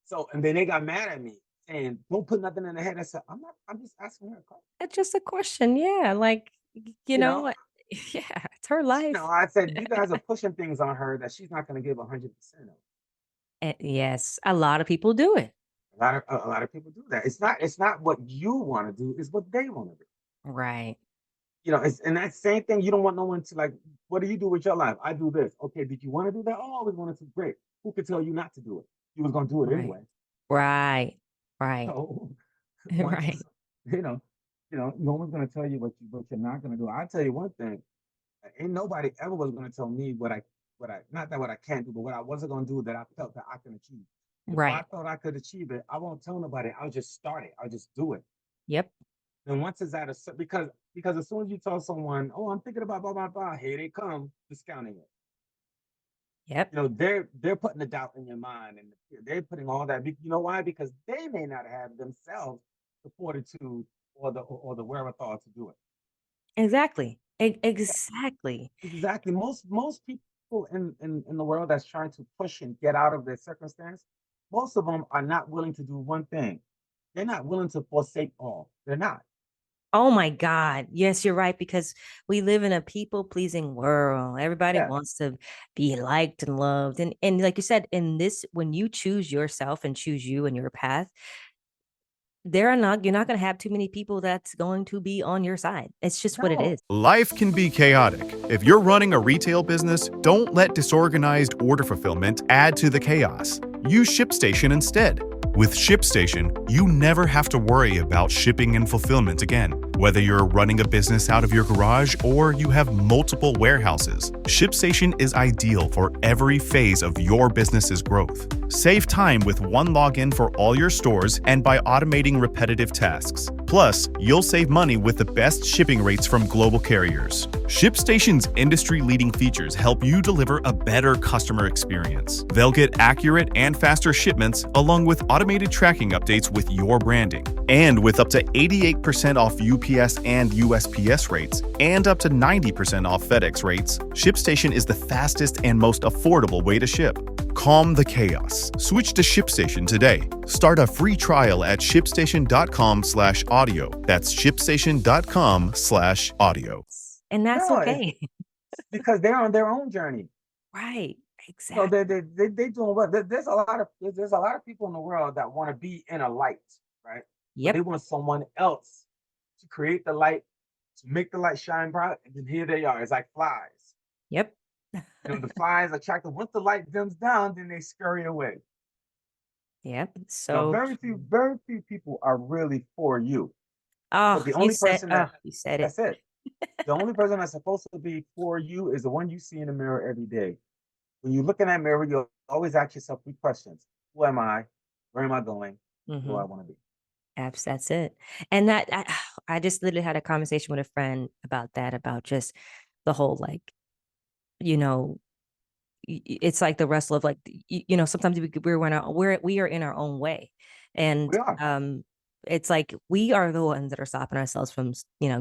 [SPEAKER 4] So, and then they got mad at me. And don't put nothing in the head. I said, I'm just asking her a question.
[SPEAKER 3] It's just a question. Yeah. Like, you know what? Yeah, it's her life.
[SPEAKER 4] I said, you guys are pushing things on her that she's not going to give 100% of.
[SPEAKER 3] Yes. A lot of people do it.
[SPEAKER 4] A lot of people do that. It's not what you want to do. It's what they want to do.
[SPEAKER 3] Right.
[SPEAKER 4] And that same thing. You don't want no one to like, what do you do with your life? I do this. Okay. Did you want to do that? Oh, I always wanted to. Great. Who could tell you not to do it? You was going to do it anyway.
[SPEAKER 3] Right.
[SPEAKER 4] So,
[SPEAKER 3] right.
[SPEAKER 4] No one's going to tell you what you're not going to do. I'll tell you one thing. Ain't nobody ever was going to tell me what I not that what I can't do, but what I wasn't going to do that I felt that I can achieve. If I thought I could achieve it, I won't tell nobody. I'll just start it. I'll just do it.
[SPEAKER 3] Yep.
[SPEAKER 4] And once it's at because as soon as you tell someone, oh, I'm thinking about blah, blah, blah, here they come, discounting it.
[SPEAKER 3] Yep.
[SPEAKER 4] They're putting the doubt in your mind and they're putting all that. You know why? Because they may not have themselves the fortitude or the wherewithal to do it.
[SPEAKER 3] Exactly.
[SPEAKER 4] Exactly. Most people in the world that's trying to push and get out of their circumstance, most of them are not willing to do one thing. They're not willing to forsake all. They're not.
[SPEAKER 3] Oh my God. Yes, you're right. Because we live in a people-pleasing world. Everybody wants to be liked and loved. And like you said, when you choose yourself and choose you and your path, you're not going to have too many people that's going to be on your side. It's just what it is.
[SPEAKER 6] Life can be chaotic. If you're running a retail business, don't let disorganized order fulfillment add to the chaos. Use ShipStation instead. With ShipStation, you never have to worry about shipping and fulfillment again. Whether you're running a business out of your garage or you have multiple warehouses, ShipStation is ideal for every phase of your business's growth. Save time with one login for all your stores and by automating repetitive tasks. Plus, you'll save money with the best shipping rates from global carriers. ShipStation's industry-leading features help you deliver a better customer experience. They'll get accurate and faster shipments along with automated tracking updates with your branding. And with up to 88% off UPS and USPS rates and up to 90% off FedEx rates, ShipStation is the fastest and most affordable way to ship. Calm the chaos. Switch to ShipStation today. Start a free trial at shipstation.com/audio. That's shipstation.com/audio.
[SPEAKER 3] And that's okay.
[SPEAKER 4] because they're on their own journey.
[SPEAKER 3] Right.
[SPEAKER 4] So
[SPEAKER 3] Exactly.
[SPEAKER 4] they doing what? There's a lot of people in the world that want to be in a light, right? But they
[SPEAKER 3] Yep.
[SPEAKER 4] want someone else to create the light, to make the light shine bright, and then here they are. It's like flies.
[SPEAKER 3] Yep.
[SPEAKER 4] The flies attract them. Once the light dims down, then they scurry away.
[SPEAKER 3] Yep.
[SPEAKER 4] Now,
[SPEAKER 3] So true.
[SPEAKER 4] very few people are really for you. But
[SPEAKER 3] Oh,
[SPEAKER 4] the only person
[SPEAKER 3] you said it.
[SPEAKER 4] that's it. The only person that's supposed to be for you is the one you see in the mirror every day. When you look in that mirror, you'll always ask yourself 3 questions. Who am I? Where am I going? Who do I
[SPEAKER 3] Mm-hmm.
[SPEAKER 4] want to be?
[SPEAKER 3] That's it. And that I just literally had a conversation with a friend about that, about just the whole like, you know, it's like the wrestle of like, sometimes we are in our own way, and
[SPEAKER 4] We are.
[SPEAKER 3] it's like we are the ones that are stopping ourselves from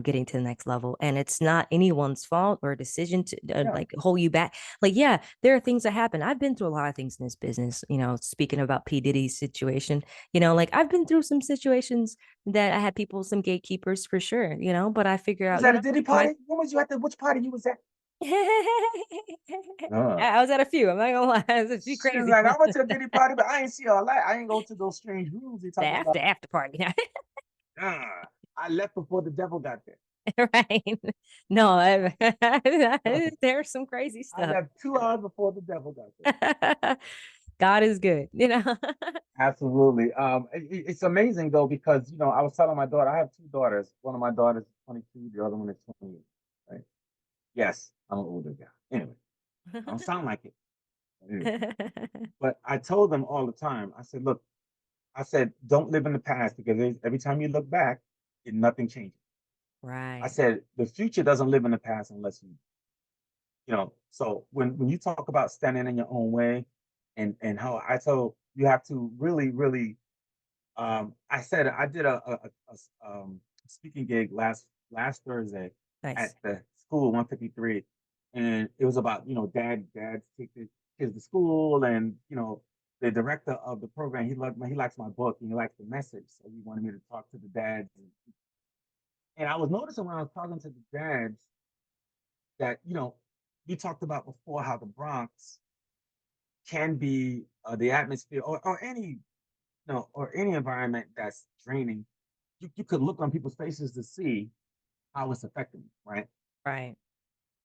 [SPEAKER 3] getting to the next level, and it's not anyone's fault or decision to
[SPEAKER 4] Yeah.
[SPEAKER 3] like hold you back. Like, yeah, there are things that happen. I've been through a lot of things in this business, speaking about P Diddy's situation, like I've been through some situations that I had some gatekeepers for sure, but I figure
[SPEAKER 4] Was
[SPEAKER 3] out,
[SPEAKER 4] that a Diddy party? When was you at which party you was at?
[SPEAKER 3] I was at a few. I'm not gonna lie, it was a few
[SPEAKER 4] She was
[SPEAKER 3] crazy
[SPEAKER 4] like, I
[SPEAKER 3] ones.
[SPEAKER 4] went to a Diddy party, but I ain't see all that. I ain't go to those strange rooms they
[SPEAKER 3] The
[SPEAKER 4] talking about.
[SPEAKER 3] after party.
[SPEAKER 4] I left before the devil got there.
[SPEAKER 3] Right. No, there's some crazy
[SPEAKER 4] I
[SPEAKER 3] stuff.
[SPEAKER 4] left 2 hours before the devil got there.
[SPEAKER 3] God is good,
[SPEAKER 4] Absolutely. It's amazing though, because I was telling my daughter, I have 2 daughters. One of my daughters is 22, the other one is 28. Right? Yes, I'm an older guy. Anyway, I don't sound like it. Anyway. But I told them all the time, I said, look, I said, don't live in the past, because every time you look back, nothing changes. I
[SPEAKER 3] Right.
[SPEAKER 4] said, the future doesn't live in the past unless so when you talk about standing in your own way, and how I told you have to really, really, I said I did speaking gig last Thursday
[SPEAKER 3] Nice.
[SPEAKER 4] at the school 153, and it was about dads take their kids to school, and the director of the program, he likes my book and he likes the message, so he wanted me to talk to the dads, and I was noticing when I was talking to the dads that we talked about before how the Bronx can be the atmosphere, or any or any environment that's draining. You could look on people's faces to see how it's affecting them, right?
[SPEAKER 3] Right.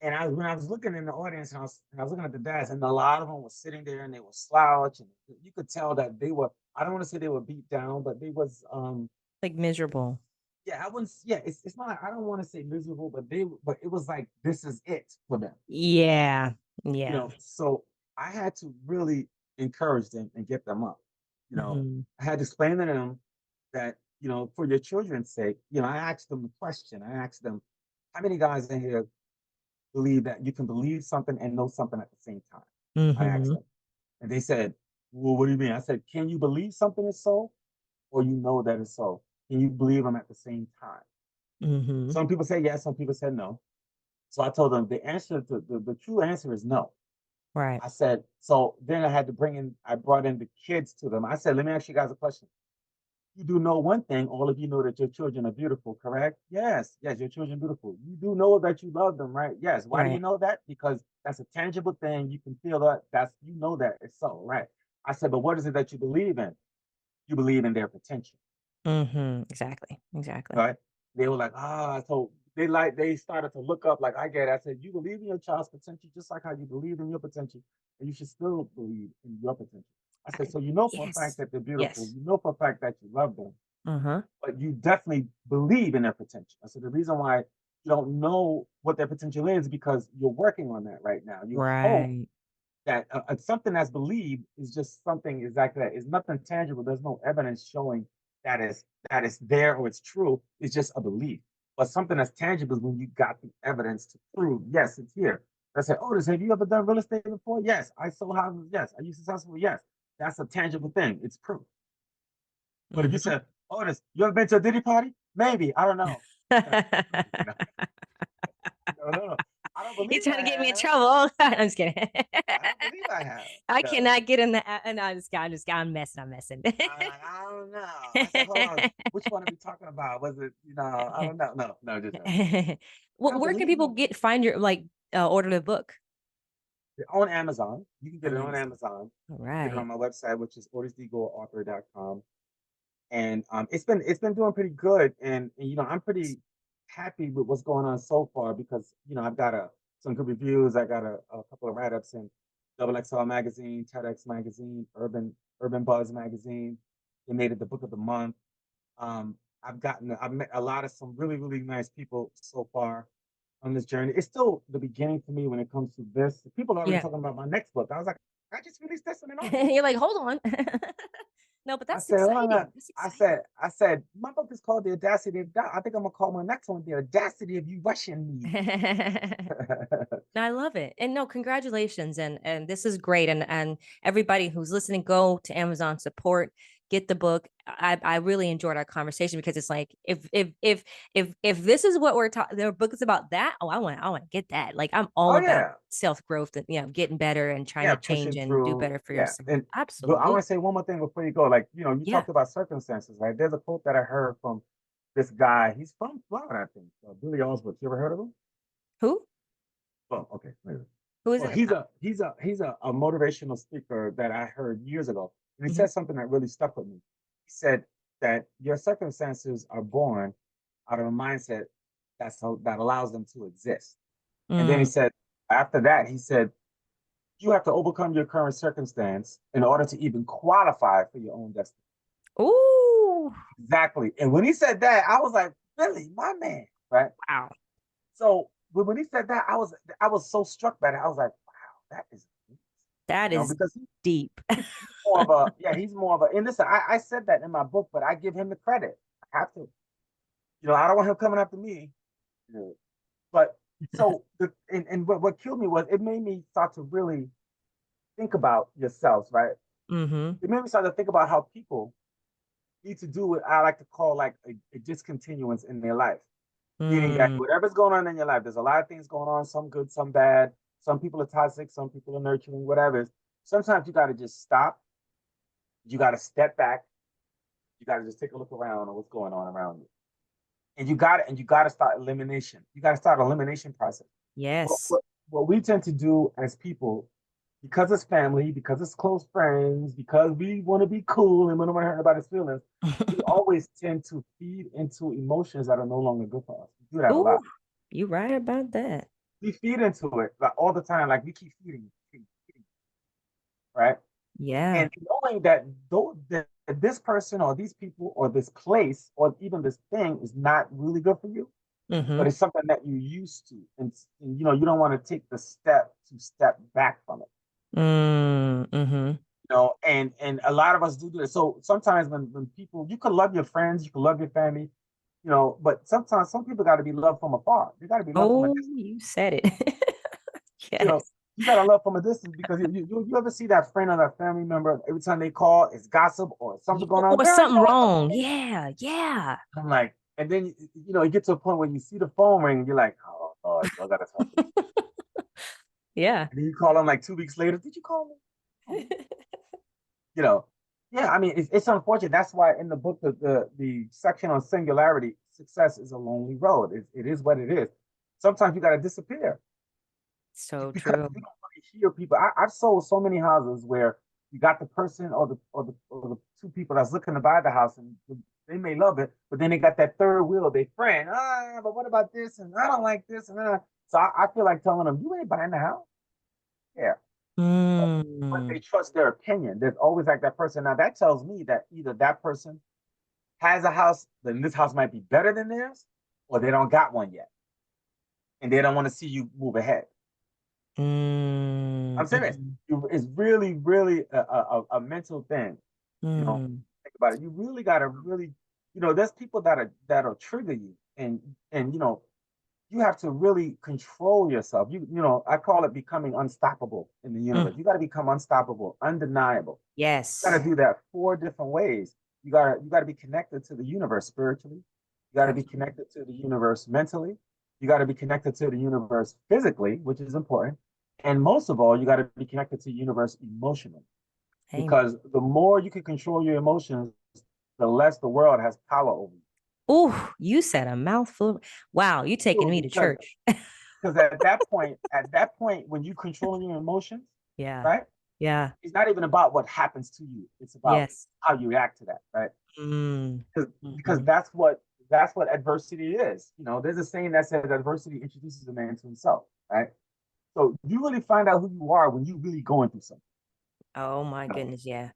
[SPEAKER 4] And when I was looking in the audience, and I was looking at the dads, and a lot of them were sitting there and they were slouched, and you could tell that they were, I don't want to say they were beat down, but they was
[SPEAKER 3] Like miserable.
[SPEAKER 4] yeah, I wouldn't, yeah, it's not, I don't want to say miserable, but it was like this is it for them.
[SPEAKER 3] Yeah. Yeah.
[SPEAKER 4] So I had to really encourage them and get them up.
[SPEAKER 3] Mhm.
[SPEAKER 4] I had to explain to them that, for your children's sake, I asked them the question. I asked them, how many guys in here believe that you can believe something and know something at the same time? I asked
[SPEAKER 3] Mhm.
[SPEAKER 4] them. And they said, well, what do you mean? I said, can you believe something is so, or that it's so? Can you believe them at the same time?
[SPEAKER 3] Mhm.
[SPEAKER 4] Some people say yes, some people said no. So I told them the answer to the true answer is no.
[SPEAKER 3] Right.
[SPEAKER 4] I said, so then I brought in the kids to them. I said, let me ask you guys a question. You do know one thing, all of you know that your children are beautiful, correct? Yes, yes, your children are beautiful. You do know that you love them, right? Yes. Why do you
[SPEAKER 3] Right.
[SPEAKER 4] know that? Because that's a tangible thing. You can feel that. That it's so, right? I said, but what is it that you believe in? You believe in their potential.
[SPEAKER 3] Exactly. Exactly.
[SPEAKER 4] Right? They were like, so they started to look up like I get it. I said, you believe in your child's potential just like how you believe in your potential, and you should still believe in your potential. I said, so for a fact
[SPEAKER 3] Yes.
[SPEAKER 4] that they're beautiful,
[SPEAKER 3] Yes.
[SPEAKER 4] for a fact that you love them,
[SPEAKER 3] Uh-huh.
[SPEAKER 4] but you definitely believe in their potential. I said the reason why you don't know what their potential is because you're working on that right now. You hope
[SPEAKER 3] Right.
[SPEAKER 4] that something that's believed is just something exactly that. It's nothing tangible. There's no evidence showing that is there or it's true. It's just a belief. But something that's tangible is when you got the evidence to prove, yes, it's here. I said, Otis, have you ever done real estate before? Yes. I sold houses. Yes. Are you successful? Yes. That's a tangible thing. It's proof. But if you
[SPEAKER 3] Mhm.
[SPEAKER 4] said, Otis, you ever been to a Diddy party? Maybe. I don't know. No. I don't
[SPEAKER 3] You
[SPEAKER 4] believe
[SPEAKER 3] trying
[SPEAKER 4] I
[SPEAKER 3] to get me in
[SPEAKER 4] have.
[SPEAKER 3] trouble? I'm just kidding.
[SPEAKER 4] I don't believe I have.
[SPEAKER 3] I
[SPEAKER 4] No.
[SPEAKER 3] cannot get in the. No, I'm messing. I'm messing.
[SPEAKER 4] I'm like, I don't know. I said, hold on. Which one are we talking about? Was it, I don't know. No, just no. I
[SPEAKER 3] Where can
[SPEAKER 4] believe
[SPEAKER 3] people
[SPEAKER 4] you.
[SPEAKER 3] find your like order the book?
[SPEAKER 4] On Amazon. You can get it
[SPEAKER 3] On
[SPEAKER 4] on
[SPEAKER 3] Amazon.
[SPEAKER 4] Amazon.
[SPEAKER 3] All
[SPEAKER 4] Get it
[SPEAKER 3] right.
[SPEAKER 4] on my website, which is otisdgoreauthor.com. And it's been doing pretty good. And I'm pretty happy with what's going on so far because I've got some good reviews. I got a couple of write-ups in Double XL magazine, TEDx magazine, Urban Buzz magazine. They made it the book of the month. I've met a lot of some really, really nice people so far on this journey. It's still the beginning for me when it comes to this. People are already talking about my next book. I was like, I just released this one in August.
[SPEAKER 3] You're like, hold on. No, but that's exciting. That's
[SPEAKER 4] exciting. I said, my book is called The Audacity of Doubt. I think I'm gonna call my next one The Audacity of You Rushing Me.
[SPEAKER 3] No, I love it. And no, congratulations. And this is great. And everybody who's listening, go to Amazon, support, get the book. I really enjoyed our conversation because it's like if this is what we're talking, their book is about that. Oh, I want to get that. Like I'm all about self-growth and getting better and trying to change and do better for yourself.
[SPEAKER 4] And
[SPEAKER 3] absolutely.
[SPEAKER 4] I want to say one more thing before you go. Like, you talked about circumstances, right? There's a quote that I heard from this guy. He's from Florida, I think. Billy Oswald. You ever heard of him?
[SPEAKER 3] Who?
[SPEAKER 4] Oh, okay. Maybe.
[SPEAKER 3] Who is it?
[SPEAKER 4] He's a motivational speaker that I heard years ago. And he said something that really stuck with me. He said that your circumstances are born out of a mindset that allows them to exist. And then he said, after that, he said, you have to overcome your current circumstance in order to even qualify for your own destiny.
[SPEAKER 3] Ooh.
[SPEAKER 4] Exactly. And when he said that, I was like, Billy, my man, right?
[SPEAKER 3] Wow.
[SPEAKER 4] So when he said that, I was so struck by that. I was like, wow, that is
[SPEAKER 3] because deep.
[SPEAKER 4] He's more of a, and listen, I said that in my book, but I give him the credit. I have to. I don't want him coming after me. But so what killed me was it made me start to really think about yourselves, right?
[SPEAKER 3] Mm-hmm.
[SPEAKER 4] It made me start to think about how people need to do what I like to call like a discontinuance in their life. Meaning that whatever's going on in your life, there's a lot of things going on, some good, some bad. Some people are toxic, some people are nurturing, whatever. Sometimes you got to just stop. You got to step back. You got to just take a look around at what's going on around you. And you got to start elimination. You got to start an elimination process.
[SPEAKER 3] Yes.
[SPEAKER 4] What we tend to do as people, because it's family, because it's close friends, because we want to be cool and we don't want to hurt anybody's feelings, we always tend to feed into emotions that are no longer good for us. We do that a lot.
[SPEAKER 3] You're right about that.
[SPEAKER 4] We feed into it like all the time. Like we keep feeding, right?
[SPEAKER 3] Yeah.
[SPEAKER 4] And knowing that this person or these people or this place or even this thing is not really good for you, but it's something that you're used to, and you don't want to take the step back from it. And a lot of us do this. So sometimes when people, you can love your friends, you can love your family, but sometimes some people got to be loved from afar. They got to be loved from a distance.
[SPEAKER 3] You said it.
[SPEAKER 4] Yes. You got to love from a distance because you ever see that friend or that family member, every time they call, it's gossip or something going on.
[SPEAKER 3] Or something wrong. Yeah.
[SPEAKER 4] I'm like, and then, you get to a point where you see the phone ring and you're like, oh, I got to talk to you.
[SPEAKER 3] Yeah.
[SPEAKER 4] And then you call them like 2 weeks later. Did you call me? Yeah, I mean, it's unfortunate. That's why in the book, the section on singularity, success is a lonely road. It is what it is. Sometimes you got to disappear.
[SPEAKER 3] So
[SPEAKER 4] because
[SPEAKER 3] true.
[SPEAKER 4] You don't really hear people. I've sold so many houses where you got the person or the two people that's looking to buy the house, and they may love it, but then they got that third wheel, they friend. But what about this? And I don't like this. And so I feel like telling them, you ain't buying the house. Yeah. But they trust their opinion. There's always like that person. Now that tells me that either that person has a house, then this house might be better than theirs, or they don't got one yet, and they don't want to see you move ahead. I'm serious. It's really, really a mental thing. Think about it. You really gotta there's people that'll trigger you, and you have to really control yourself. I call it becoming unstoppable in the universe. You got to become unstoppable, undeniable.
[SPEAKER 3] Yes.
[SPEAKER 4] You got to do that 4 different ways. You got to be connected to the universe spiritually. You got to be connected to the universe mentally. You got to be connected to the universe physically, which is important. And most of all, you got to be connected to the universe emotionally. Because the more you can control your emotions, the less the world has power over you.
[SPEAKER 3] Oh, you said a mouthful. Wow, you taking me to church.
[SPEAKER 4] because at that point, when you controlling your emotions,
[SPEAKER 3] Yeah.
[SPEAKER 4] right?
[SPEAKER 3] Yeah.
[SPEAKER 4] It's not even about what happens to you. It's about
[SPEAKER 3] Yes.
[SPEAKER 4] how you react to that, right?
[SPEAKER 3] Mm.
[SPEAKER 4] Because that's what adversity is. There's a saying that says adversity introduces a man to himself, right? So you really find out who you are when you really going through something.
[SPEAKER 3] Oh my
[SPEAKER 4] You know,
[SPEAKER 3] goodness. Yeah.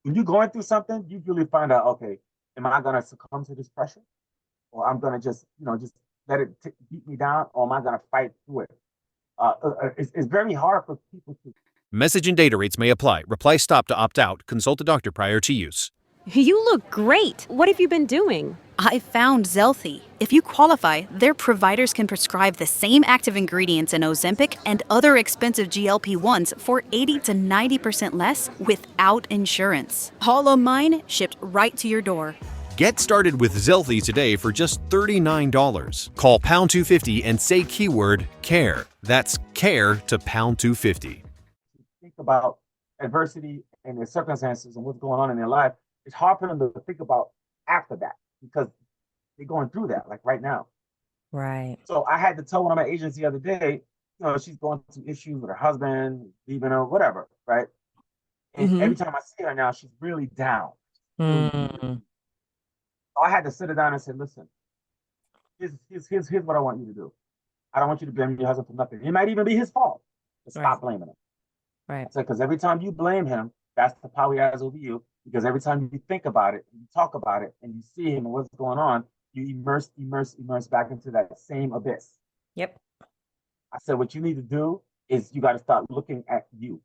[SPEAKER 4] when you're going through something, you really find out, okay, am I gonna succumb to this pressure, or I'm gonna just let it beat me down, or am I gonna fight through it? It's very hard for people to.
[SPEAKER 11] Message and data rates may apply. Reply stop to opt out. Consult a doctor prior to use.
[SPEAKER 7] You look great. What have you been doing?
[SPEAKER 8] I found Zelthy. If you qualify, their providers can prescribe the same active ingredients in Ozempic and other expensive GLP-1s for 80 to 90% less without insurance. All of mine shipped right to your door.
[SPEAKER 11] Get started with Zelthy today for just $39. Call pound 250 and say keyword CARE. That's CARE to pound 250.
[SPEAKER 4] Think about adversity and their circumstances and what's going on in their life, it's hard for them to think about after that because they're going through that, like right now.
[SPEAKER 3] Right.
[SPEAKER 4] So I had to tell one of my agents the other day, she's going through issues with her husband, leaving her, whatever, right? And every time I see her now, she's really down. So I had to sit her down and say, listen, here's what I want you to do. I don't want you to blame your husband for nothing. It might even be his fault. Stop blaming him.
[SPEAKER 3] Right.
[SPEAKER 4] Because every time you blame him, that's the power he has over you. Because every time you think about it, you talk about it, and you see him and what's going on, you immerse back into that same abyss.
[SPEAKER 3] Yep.
[SPEAKER 4] I said, what you need to do is you got to start looking at you.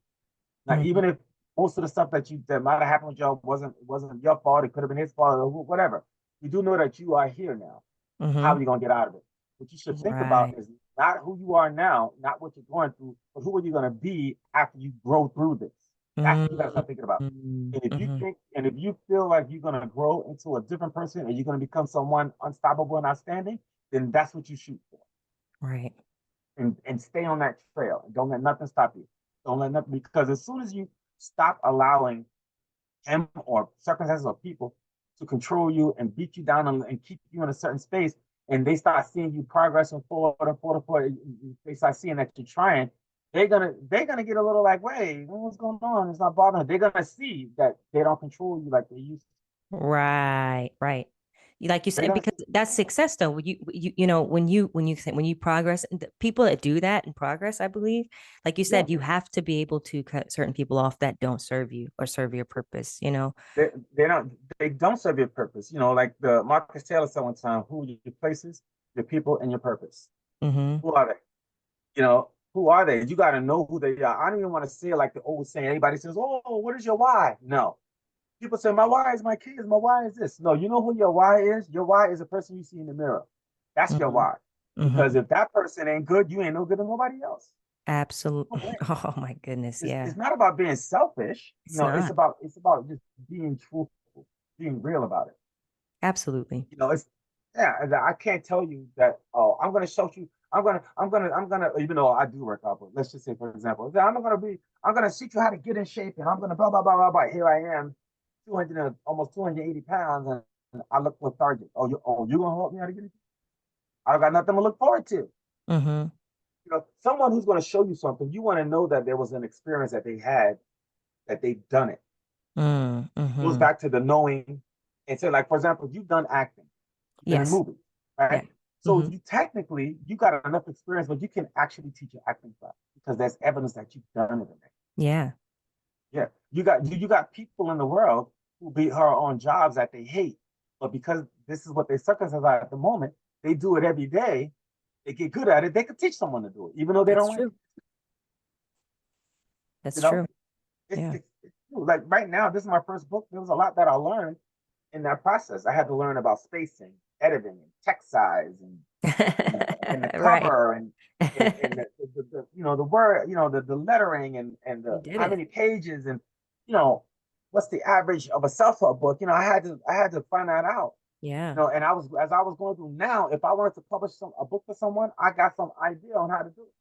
[SPEAKER 4] Now, even if most of the stuff that might have happened with y'all wasn't your fault, it could have been his fault or whatever. You do know that you are here now. How are you gonna get out of it? What you should think about is not who you are now, not what you're going through, but who are you gonna be after you grow through this? That's what you gotta start thinking about. And if you feel like you're gonna grow into a different person and you're gonna become someone unstoppable and outstanding, then that's what you shoot for.
[SPEAKER 3] Right.
[SPEAKER 4] And stay on that trail. Don't let nothing stop you. Don't let nothing, because as soon as you stop allowing him or circumstances or people to control you and beat you down and keep you in a certain space, and they start seeing you progressing forward, they start seeing that you're trying, they're gonna get a little like, wait, what's going on? It's not bothering them. They're gonna see that they don't control you like they used to.
[SPEAKER 3] Right. Like you said, because that's success though. When you progress, and the people that do that in progress, I believe, like you said, you have to be able to cut certain people off that don't serve you or serve your purpose.
[SPEAKER 4] They don't serve your purpose. Like the Marcus Taylor said one time, who are your places, your people, and your purpose. Who are they? Who are they? You got to know who they are. I don't even want to say it like the old saying. Everybody says, oh, what is your why? No. People say, my why is my kids. My why is this. No, you know who your why is? Your why is a person you see in the mirror. That's your why. Because if that person ain't good, you ain't no good to nobody else.
[SPEAKER 3] Absolutely. Oh my goodness.
[SPEAKER 4] It's not about being selfish.
[SPEAKER 3] It's
[SPEAKER 4] about just being truthful, being real about it.
[SPEAKER 3] Absolutely.
[SPEAKER 4] I can't tell you that, oh, I'm gonna show you, I'm gonna, even though I do work out, but let's just say, for example, I'm gonna teach you how to get in shape, and I'm gonna blah blah blah blah blah. Here I am, almost 280 pounds, and I look lethargic. You gonna help me how to get in shape? I got nothing to look forward to. Someone who's gonna show you something, you want to know that there was an experience that they had, that they've done it. It goes back to the knowing, and so, like, for example, you've done acting. In a movie, right? Yeah. So you technically, you got enough experience, but you can actually teach an acting class because there's evidence that you've done it.
[SPEAKER 3] Yeah.
[SPEAKER 4] You got people in the world who be her on jobs that they hate, but because this is what their circumstances are at the moment, they do it every day. They get good at it. They could teach someone to do it, even though they don't like it.
[SPEAKER 3] That's true.
[SPEAKER 4] It's true. Like right now, this is my first book. There was a lot that I learned in that process. I had to learn about spacing, editing, and text size, and the cover, and the word, the lettering, and the how many pages, and what's the average of a self-help book. I had to find that out.
[SPEAKER 3] Yeah.
[SPEAKER 4] And as I was going through now, if I wanted to publish a book for someone, I got some idea on how to do it.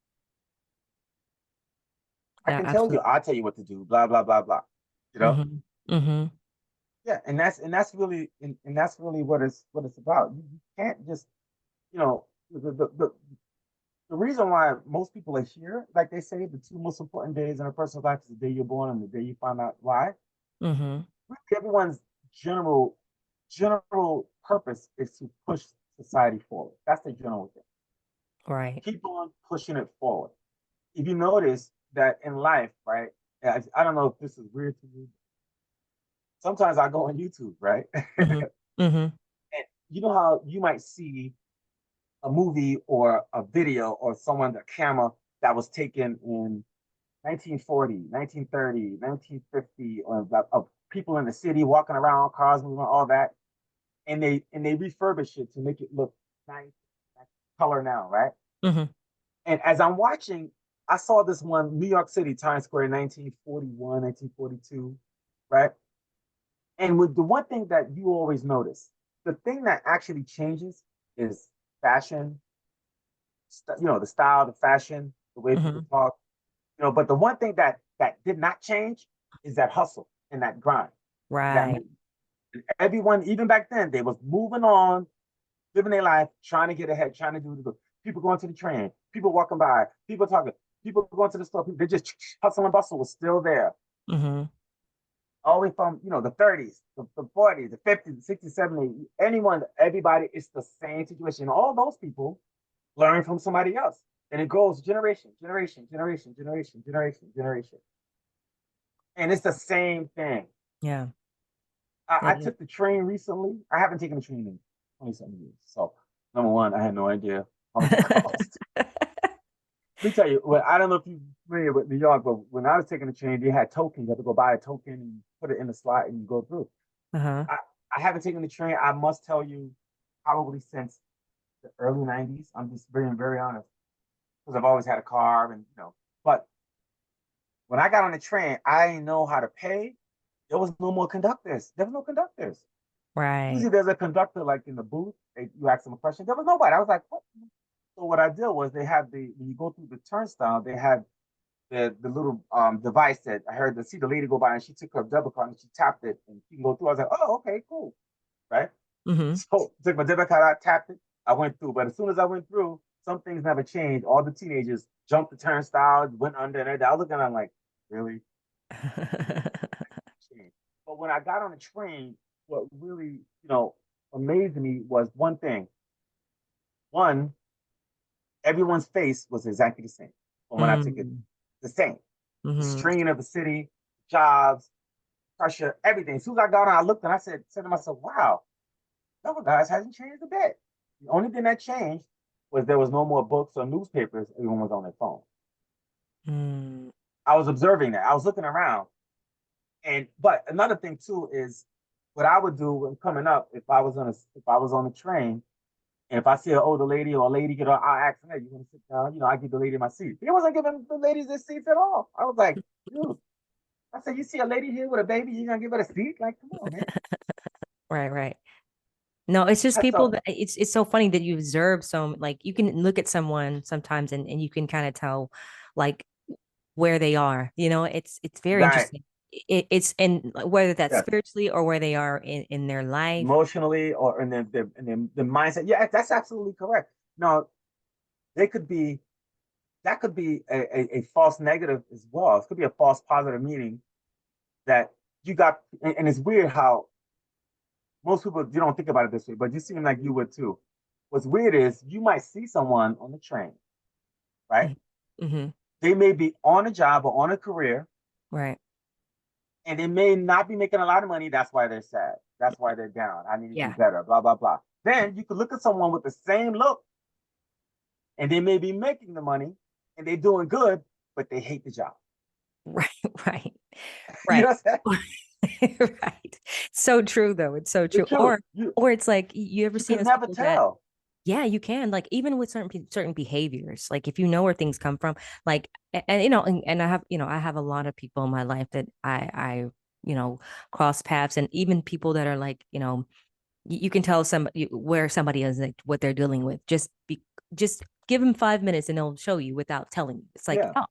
[SPEAKER 4] I can tell you, I'll tell you what to do, blah blah blah blah. Yeah, and that's really what it's about. You can't just, the the reason why most people are here, like they say, the two most important days in a person's life is the day you're born and the day you find out why.
[SPEAKER 3] Mm-hmm.
[SPEAKER 4] Everyone's general purpose is to push society forward. That's the general thing.
[SPEAKER 3] Right.
[SPEAKER 4] Keep on pushing it forward. If you notice that in life, right? I don't know if this is weird to you. Sometimes I go on YouTube, right?
[SPEAKER 3] Mm-hmm. Mm-hmm.
[SPEAKER 4] And you know how you might see a movie or a video or someone, a camera that was taken in 1940, 1930, 1950, or of people in the city walking around, cars moving, all that, and they refurbish it to make it look nice, color now, right?
[SPEAKER 3] Mm-hmm.
[SPEAKER 4] And as I'm watching, I saw this one, New York City, Times Square, 1941, 1942, right? And with the one thing that you always notice, the thing that actually changes is fashion, the style, the fashion, the way
[SPEAKER 3] Mm-hmm.
[SPEAKER 4] people talk, but the one thing that did not change is that hustle and that grind.
[SPEAKER 3] Right.
[SPEAKER 4] And everyone, even back then, they was moving on, living their life, trying to get ahead, trying to do the good. People going to the train, people walking by, people talking, people going to the store. They just hustle and bustle was still there.
[SPEAKER 3] Mm-hmm.
[SPEAKER 4] All the way from the 30s, the 40s, the 50s, the 60s, 70s, everybody, it's the same situation. All those people learn from somebody else. And it goes generation. And it's the same thing.
[SPEAKER 3] Yeah.
[SPEAKER 4] I took the train recently. I haven't taken the train in 27 years. So, number one, I had no idea how much it cost. Let me tell you, I don't know if you're familiar with New York, but when I was taking the train, they had tokens. You had to go buy a token and put it in the slot and you go through.
[SPEAKER 3] Uh-huh.
[SPEAKER 4] I haven't taken the train, I must tell you, probably since the early 90s. I'm just being very honest. Because I've always had a car but when I got on the train, I didn't know how to pay. There was no more conductors. There was no conductors.
[SPEAKER 3] Right.
[SPEAKER 4] Usually there's a conductor like in the booth. You ask them a question. There was nobody. I was like, what? So what I did was they had when you go through the turnstile, they had the little device that I heard see the lady go by and she took her debit card and she tapped it and she can go through. I was like, oh, okay, cool. Right?
[SPEAKER 3] Mm-hmm.
[SPEAKER 4] So took my debit card out, tapped it, I went through. But as soon as I went through, some things never changed. All the teenagers jumped the turnstile, went under, and everything. I was looking at them like, really? But when I got on the train, what really, amazed me was one thing. One, everyone's face was exactly the same from when I took it. The same.
[SPEAKER 3] Mm-hmm.
[SPEAKER 4] The strain of the city, jobs, pressure, everything. As soon as I got on, I looked and I said to myself, wow, no, guys, hasn't changed a bit. The only thing that changed was there was no more books or newspapers. Everyone was on their phone. I was observing that. I was looking around. But another thing too is what I would do when coming up, if I was on a train, and if I see an older lady or a lady get on, I'll ask her, hey, you want to sit down? I give the lady my seat. He wasn't giving the ladies their seats at all. I was like, dude. I said, you see a lady here with a baby, you're gonna give her a seat? Like, come on, man.
[SPEAKER 3] Right. No, it's just people that it's so funny that you observe like you can look at someone sometimes and you can kind of tell like where they are. It's very interesting. It's and whether that's spiritually or where they are in their life,
[SPEAKER 4] emotionally, or in the mindset. Yeah, that's absolutely correct. No, that could be a false negative as well. It could be a false positive meaning that you got. And it's weird how most people, you don't think about it this way, but you seem like you would too. What's weird is you might see someone on the train, right?
[SPEAKER 3] Mm-hmm.
[SPEAKER 4] They may be on a job or on a career,
[SPEAKER 3] right?
[SPEAKER 4] And they may not be making a lot of money. That's why they're sad. That's why they're down. I need to do better, blah, blah, blah. Then you could look at someone with the same look and they may be making the money and they're doing good, but they hate the job.
[SPEAKER 3] Right.
[SPEAKER 4] You know what I'm saying?
[SPEAKER 3] Right. So true though. It's so true. Or it's like you ever see
[SPEAKER 4] us never tell.
[SPEAKER 3] Yeah, you can. Like even with certain behaviors, like if you know where things come from, like and I have a lot of people in my life that I cross paths, and even people that are like you can tell somebody where somebody is, like what they're dealing with. Just give them 5 minutes and they'll show you without telling you. It's like, oh,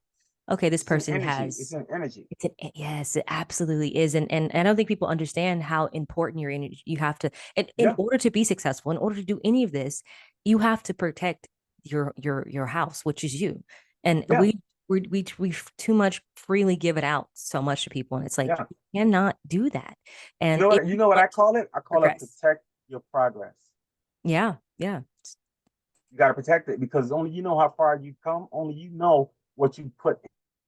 [SPEAKER 3] okay, this person has
[SPEAKER 4] it's an energy.
[SPEAKER 3] Yes, it absolutely is. And I don't think people understand how important your energy you have to in order to be successful, in order to do any of this, you have to protect your house, which is you. And
[SPEAKER 4] Yeah,
[SPEAKER 3] we too much freely give it out so much to people, and it's like
[SPEAKER 4] yeah.
[SPEAKER 3] you cannot do that.
[SPEAKER 4] You
[SPEAKER 3] And
[SPEAKER 4] know
[SPEAKER 3] if
[SPEAKER 4] what? You
[SPEAKER 3] you
[SPEAKER 4] know what I
[SPEAKER 3] want to
[SPEAKER 4] call it? I call it
[SPEAKER 3] progress,
[SPEAKER 4] protect your progress.
[SPEAKER 3] yeah, yeah,
[SPEAKER 4] You got to protect it because only you know how far you've come. Only you know what you put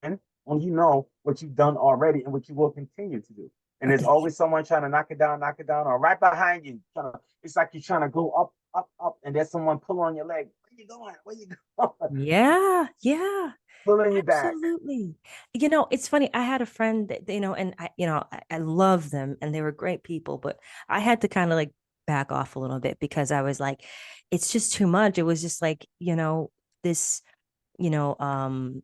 [SPEAKER 4] in. Only you know what you've done already and what you will continue to do. And there's always someone trying to knock it down, or right behind you. It's like you're trying to go up, up, up, and there's someone pulling on your leg. Where you going? Where you going?
[SPEAKER 3] yeah, yeah.
[SPEAKER 4] Pulling you back.
[SPEAKER 3] Absolutely. It's funny. I had a friend that, and I love them and they were great people, but I had to kind of like back off a little bit because I was like, it's just too much. It was just like, this, you know, um,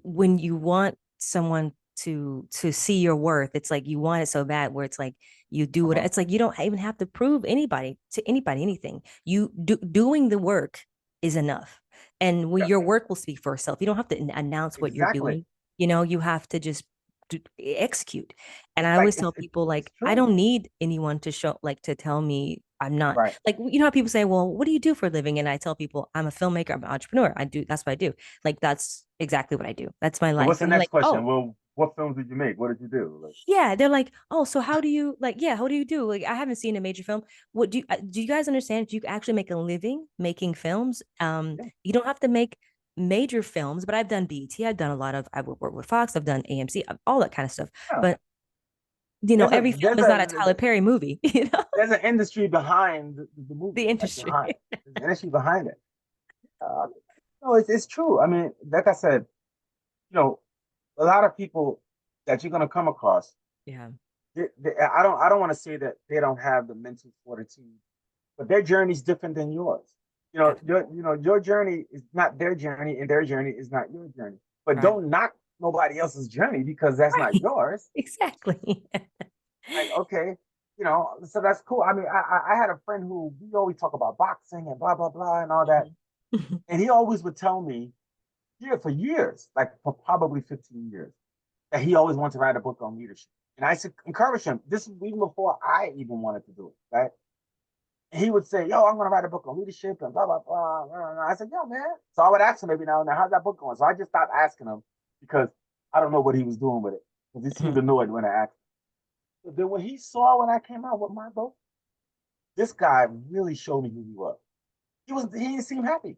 [SPEAKER 3] when you want someone to see your worth, it's like you want it so bad where it's like you do it.
[SPEAKER 4] Uh-huh.
[SPEAKER 3] It's like you don't even have to prove anybody anything. Doing the work is enough. And when
[SPEAKER 4] Yeah,
[SPEAKER 3] your work will speak for itself, you don't have to announce what you're
[SPEAKER 4] exactly.
[SPEAKER 3] doing. You have to just execute. And I
[SPEAKER 4] It's like
[SPEAKER 3] always tell people
[SPEAKER 4] it's
[SPEAKER 3] like, I
[SPEAKER 4] true.
[SPEAKER 3] don't need anyone to show like to tell me I'm not
[SPEAKER 4] Right.
[SPEAKER 3] like, how people say, well, what do you do for a living? And I tell people I'm a filmmaker, I'm an entrepreneur. That's what I do. Like, that's exactly what I do. That's my
[SPEAKER 4] So what's
[SPEAKER 3] life.
[SPEAKER 4] the
[SPEAKER 3] And they're
[SPEAKER 4] next
[SPEAKER 3] like,
[SPEAKER 4] question?
[SPEAKER 3] oh,
[SPEAKER 4] Well, what films did you make? What did you do? Like,
[SPEAKER 3] yeah. They're like, oh, so how do you how do you do? Like, I haven't seen a major film. What do you guys understand? You can actually make a living making films.
[SPEAKER 4] yeah,
[SPEAKER 3] You don't have to make major films, but I've done BET. I've worked with Fox. I've done AMC, all that kind of stuff.
[SPEAKER 4] yeah.
[SPEAKER 3] But
[SPEAKER 4] There's a
[SPEAKER 3] every film is not a Tyler Perry movie.
[SPEAKER 4] there's an industry behind the movie,
[SPEAKER 3] The
[SPEAKER 4] like
[SPEAKER 3] industry.
[SPEAKER 4] behind. There's an industry behind it. Uh, no, it's true. I mean, like I said, you know, a lot of people that you're gonna come across,
[SPEAKER 3] Yeah.
[SPEAKER 4] I don't want to say that they don't have the mental fortitude, but their journey is different than yours. Your journey is not their journey, and their journey is not your journey. But
[SPEAKER 3] Right.
[SPEAKER 4] don't knock nobody else's journey because that's not
[SPEAKER 3] Right.
[SPEAKER 4] yours.
[SPEAKER 3] Exactly.
[SPEAKER 4] Like, okay, so that's cool. I mean, I had a friend who we always talk about boxing and blah blah blah and all that, and he always would tell me, yeah, for years, like for probably 15 years, that he always wanted to write a book on leadership. And I said, encourage him. This is even before I even wanted to do it, right? And he would say, yo, I'm going to write a book on leadership and blah, blah, blah, blah, blah. I said, yo, man. So I would ask him every now and then, how's that book going? So I just stopped asking him because I don't know what he was doing with it. Because he seemed annoyed when I asked him. But then when he saw when I came out with my book, this guy really showed me who he was. He didn't seem happy.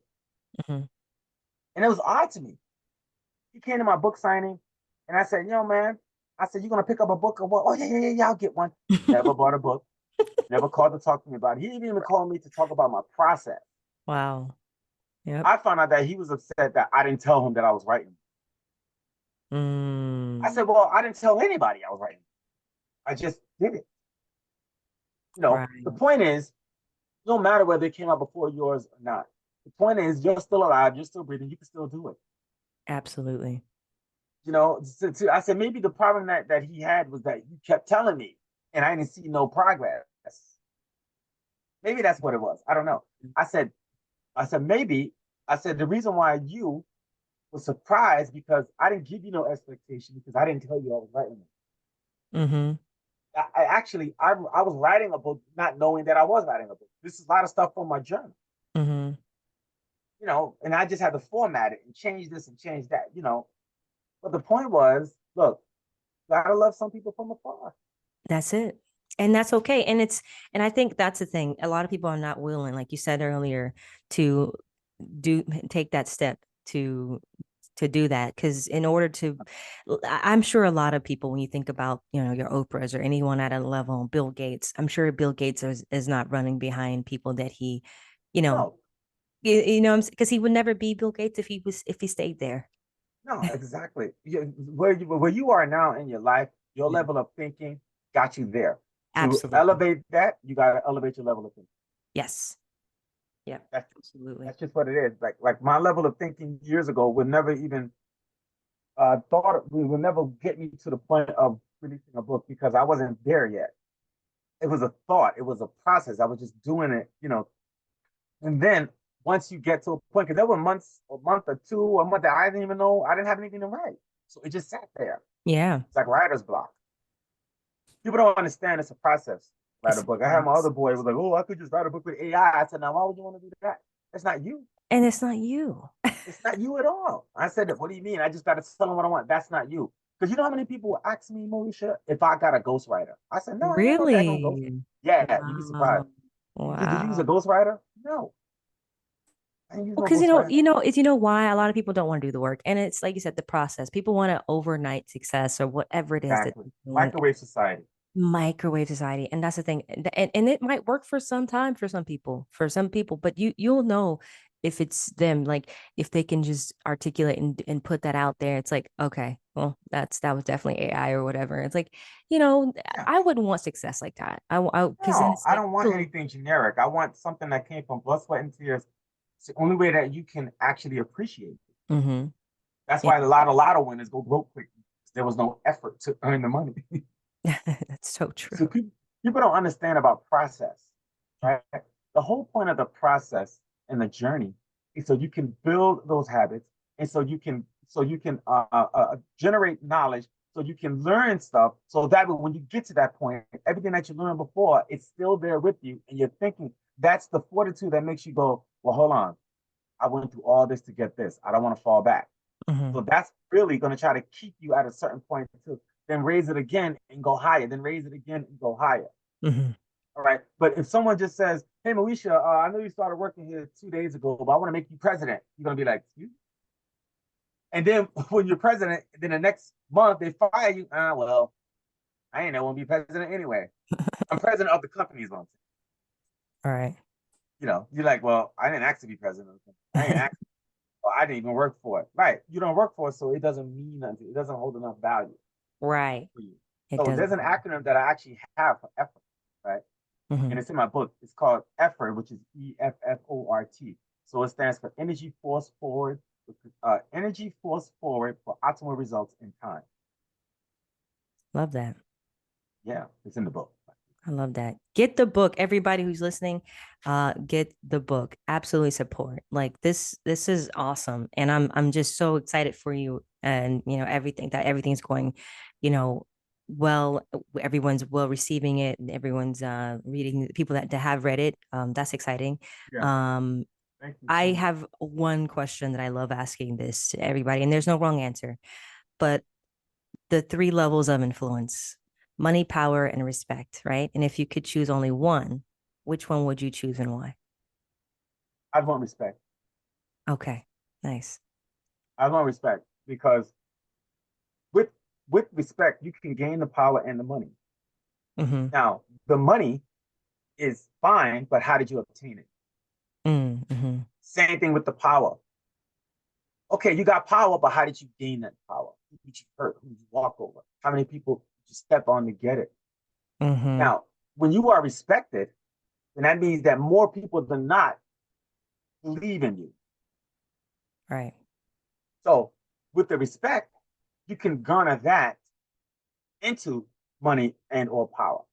[SPEAKER 3] Mhm.
[SPEAKER 4] And it was odd to me. He came to my book signing and I said, yo, man, I said, you going to pick up a book or what? Oh, yeah, I'll get one. Never bought a book. Never called to talk to me about it. He didn't even call me to talk about my process.
[SPEAKER 3] Wow. Yep.
[SPEAKER 4] I found out that he was upset that I didn't tell him that I was writing.
[SPEAKER 3] Mm.
[SPEAKER 4] I said, well, I didn't tell anybody I was writing. I just did it.
[SPEAKER 3] Right.
[SPEAKER 4] The point is, no matter whether it came out before yours or not. The point is, you're still alive, you're still breathing, you can still do it.
[SPEAKER 3] Absolutely.
[SPEAKER 4] I said maybe the problem that he had was that you kept telling me and I didn't see no progress. Maybe that's what it was. I don't know. I said maybe. I said the reason why you were surprised because I didn't give you no expectation because I didn't tell you I was writing it.
[SPEAKER 3] Mm-hmm.
[SPEAKER 4] I was writing a book not knowing that I was writing a book. This is a lot of stuff from my journal.
[SPEAKER 3] Mm-hmm.
[SPEAKER 4] And I just had to format it and change this and change that, But the point was, look, gotta love some people from afar.
[SPEAKER 3] That's it. And that's okay. And I think that's the thing. A lot of people are not willing, like you said earlier, to take that step to do that. Because in order to, I'm sure a lot of people, when you think about, your Oprahs or anyone at a level, Bill Gates, I'm sure Bill Gates is not running behind people that he,
[SPEAKER 4] No,
[SPEAKER 3] because he would never be Bill Gates if he stayed there.
[SPEAKER 4] no, exactly. Where you are now in your life, your
[SPEAKER 3] Yeah.
[SPEAKER 4] level of thinking got you there. To
[SPEAKER 3] Absolutely.
[SPEAKER 4] elevate that, you gotta elevate your level of thinking.
[SPEAKER 3] Yes. Yeah. Absolutely.
[SPEAKER 4] That's just what it is. Like my level of thinking years ago would never even we would never get me to the point of releasing a book because I wasn't there yet. It was a thought, it was a process. I was just doing it, And then once you get to a point, because there were a month or two, a month that I didn't even know, I didn't have anything to write. So it just sat there.
[SPEAKER 3] Yeah.
[SPEAKER 4] It's like writer's block. People don't understand it's a process. Write a book. I had my other boy was like, oh, I could just write a book with AI. I said, now why would you want to do that? That's not you.
[SPEAKER 3] And it's not you.
[SPEAKER 4] It's not you at all. I said, what do you mean? I just got to tell them what I want. That's not you. Because you know how many people ask me, Meosha, if I got a ghostwriter? I said, no, I ain't got no daggone ghost.
[SPEAKER 3] Really?
[SPEAKER 4] Yeah, you'd be surprised.
[SPEAKER 3] Wow.
[SPEAKER 4] Did you use a
[SPEAKER 3] Wow.
[SPEAKER 4] ghostwriter? No, I didn't use
[SPEAKER 3] Well,
[SPEAKER 4] no
[SPEAKER 3] because
[SPEAKER 4] ghostwriter.
[SPEAKER 3] it's why a lot of people don't want to do the work, and it's like you said, the process. People want to overnight success or whatever it is that
[SPEAKER 4] Exactly.
[SPEAKER 3] they want.
[SPEAKER 4] Microwave society.
[SPEAKER 3] Microwave society, and that's the thing, and it might work for some time for some people, but you'll know if it's them, like if they can just articulate and put that out there. It's like, okay, well, that was definitely AI or whatever. It's like,
[SPEAKER 4] Yeah.
[SPEAKER 3] I wouldn't want success like that. Because then
[SPEAKER 4] No,
[SPEAKER 3] it's
[SPEAKER 4] I
[SPEAKER 3] like,
[SPEAKER 4] don't want anything generic. I want something that came from blood, sweat, and tears. It's the only way that you can actually appreciate it.
[SPEAKER 3] mm-hmm.
[SPEAKER 4] That's
[SPEAKER 3] Yeah.
[SPEAKER 4] why a lot of lotto winners go broke quick. There was no effort to earn the money.
[SPEAKER 3] That's so
[SPEAKER 4] So
[SPEAKER 3] true.
[SPEAKER 4] people don't understand about process, right? The whole point of the process and the journey is so you can build those habits, and so you can generate knowledge, so you can learn stuff, so that when you get to that point, everything that you learned before, it's still there with you, and you're thinking. That's the fortitude that makes you go, well, hold on, I went through all this to get this. I don't want to fall back.
[SPEAKER 3] Mm-hmm.
[SPEAKER 4] So that's really going to try to keep you at a certain point to then raise it again and go higher, then raise it again and go higher.
[SPEAKER 3] Mm-hmm.
[SPEAKER 4] All right. But if someone just says, hey, Meosha, I know you started working here 2 days ago, but I want to make you president, you're going to be like, excuse me? And then when you're president, then the next month they fire you. Well, I ain't want to be president anyway. I'm president of the company, is what I'm saying.
[SPEAKER 3] All right.
[SPEAKER 4] You're like, well, I didn't ask to be president. I ain't asked. Well, I didn't even work for it. Right. You don't work for it, so it doesn't mean nothing. It doesn't hold enough value
[SPEAKER 3] Right.
[SPEAKER 4] for you.
[SPEAKER 3] It
[SPEAKER 4] So
[SPEAKER 3] doesn't.
[SPEAKER 4] there's an acronym that I actually have for effort, right?
[SPEAKER 3] Mm-hmm.
[SPEAKER 4] And it's in my book. It's called effort, which is EFFORT. So it stands for energy force forward, for optimal results in time.
[SPEAKER 3] Love that.
[SPEAKER 4] Yeah, it's in the book.
[SPEAKER 3] I love that. Get the book. Everybody who's listening, get the book. Absolutely support. Like this is awesome. And I'm just so excited for you, and everything's going, well, everyone's well receiving it, and everyone's reading, people that have read it. That's exciting.
[SPEAKER 4] Yeah. Thank you.
[SPEAKER 3] I have one question that I love asking this to everybody, and there's no wrong answer, but the 3 levels of influence: money, power, and respect, right? And if you could choose only one, which one would you choose and why?
[SPEAKER 4] I'd want respect.
[SPEAKER 3] Okay, nice.
[SPEAKER 4] I want respect because with respect, you can gain the power and the money.
[SPEAKER 3] Mm-hmm.
[SPEAKER 4] Now, the money is fine, but how did you obtain it?
[SPEAKER 3] Mm-hmm.
[SPEAKER 4] Same thing with the power. Okay, you got power, but how did you gain that power? Who did you hurt? Who did you walk over? How many people did you step on to get it?
[SPEAKER 3] Mm-hmm.
[SPEAKER 4] Now, when you are respected, then that means that more people than not believe in you.
[SPEAKER 3] Right.
[SPEAKER 4] So with the respect, you can garner that into money and or power.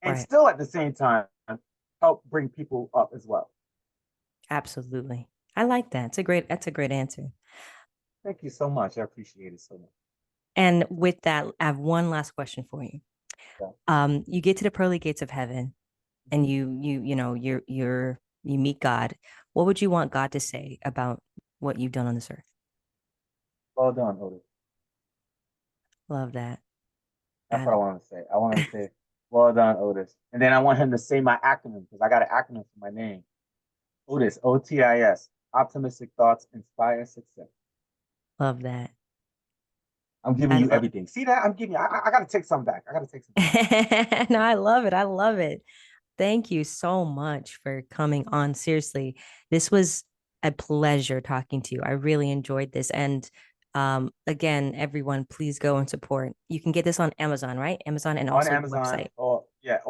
[SPEAKER 4] And
[SPEAKER 3] Right.
[SPEAKER 4] still at the same time, help bring people up as well.
[SPEAKER 3] Absolutely. I like that. That's a great answer.
[SPEAKER 4] Thank you so much. I appreciate it so much.
[SPEAKER 3] And with that, I have one last question for you.
[SPEAKER 4] Yeah.
[SPEAKER 3] You get to the pearly gates of heaven, and you meet God. What would you want God to say about what you've done on this earth?
[SPEAKER 4] Well done, Otis.
[SPEAKER 3] Love that.
[SPEAKER 4] That's what I want to say. I want to say, well done, Otis. And then I want him to say my acronym, because I got an acronym for my name. Otis, OTIS. Optimistic thoughts inspire success.
[SPEAKER 3] Love that.
[SPEAKER 4] I'm giving you everything. See that? I'm giving you, I got to take some back.
[SPEAKER 3] No, I love it. I love it. Thank you so much for coming on. Seriously, this was a pleasure talking to you. I really enjoyed this. And again, everyone, please go and support. You can get this on Amazon, right? Amazon and also
[SPEAKER 4] on Amazon,
[SPEAKER 3] website.
[SPEAKER 4] Or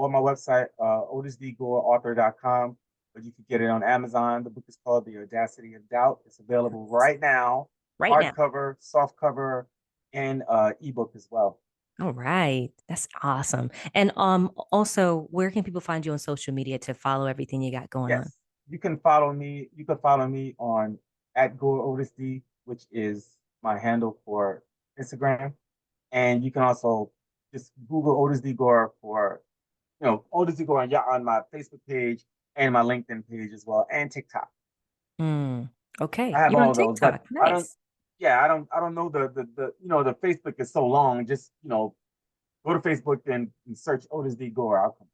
[SPEAKER 4] my website, otisdgoreauthor.com. But you can get it on Amazon. The book is called The Audacity of Doubt. It's available right now. Hardcover, softcover, and ebook as well.
[SPEAKER 3] All right. That's awesome. And also, where can people find you on social media to follow everything you got going on?
[SPEAKER 4] You can follow me. You can follow me on @Gore Otis D, which is my handle for Instagram. And you can also just Google Otis D Gore for, Otis D Gore on my Facebook page and my LinkedIn page as well, and TikTok.
[SPEAKER 3] Okay.
[SPEAKER 4] I have
[SPEAKER 3] You're on
[SPEAKER 4] all those, but
[SPEAKER 3] TikTok.
[SPEAKER 4] I don't.
[SPEAKER 3] Nice.
[SPEAKER 4] Yeah, I don't know the Facebook is so long. Just go to Facebook and search Otis D Gore. I'll come.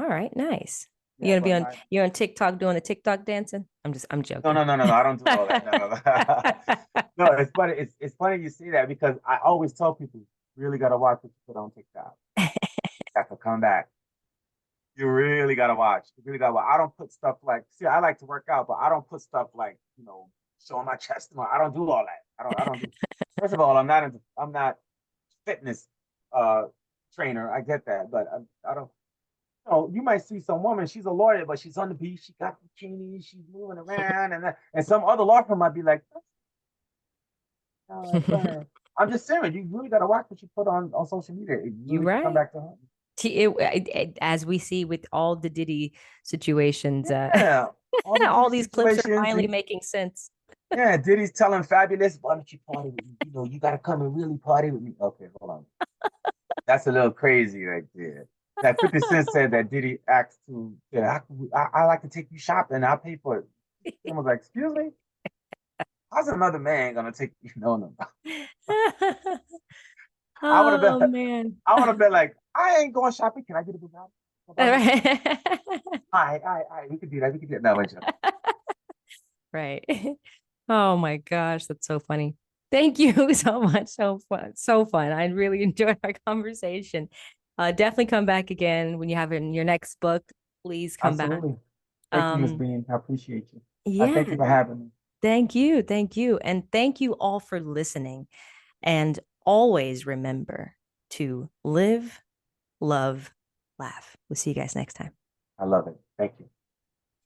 [SPEAKER 3] All right. Nice.
[SPEAKER 4] Yeah, but my
[SPEAKER 3] You're on TikTok doing the TikTok dancing? I'm joking.
[SPEAKER 4] no. I don't do all that. No. No, it's funny. It's funny you say that because I always tell people you really gotta watch what you put on TikTok. Have to come back. You really gotta watch. You really gotta watch. I don't put stuff like I like to work out, but I don't put stuff like showing my chest. I don't do all that. I don't do. First of all, I'm not fitness trainer. I get that, but I don't. You might see some woman, she's a lawyer, but she's on the beach, she got bikini, she's moving around, and some other law firm might be like, I'm just saying, you really got to watch what you put on social media. It
[SPEAKER 3] You're
[SPEAKER 4] really come
[SPEAKER 3] right.
[SPEAKER 4] back to home.
[SPEAKER 3] As we see with all the Diddy situations,
[SPEAKER 4] Yeah,
[SPEAKER 3] all these clips are finally making sense.
[SPEAKER 4] Yeah, Diddy's telling Fabulous, why don't you party with me? You got to come and really party with me. Okay, hold on. That's a little crazy right there. That 50 Cent said that Diddy asked to, I like to take you shopping. I'll pay for it. Someone's like, excuse me? How's another man going to take you? No. I would have been,
[SPEAKER 3] man.
[SPEAKER 4] I would have been like, I ain't going shopping. Can I get a Bugatti? All right. We could do that. We could do that. No, wait.
[SPEAKER 3] Right. Oh my gosh, that's so funny. Thank you so much. So fun. So fun. I really enjoyed our conversation. Definitely come back again when you have your next book. Please come back.
[SPEAKER 4] Thank you, Ms. Bean. I appreciate you.
[SPEAKER 3] Yeah.
[SPEAKER 4] Thank you for having me.
[SPEAKER 3] Thank you. Thank you. And thank you all for listening. And always remember to live, love, laugh. We'll see you guys next time.
[SPEAKER 4] I love it. Thank you.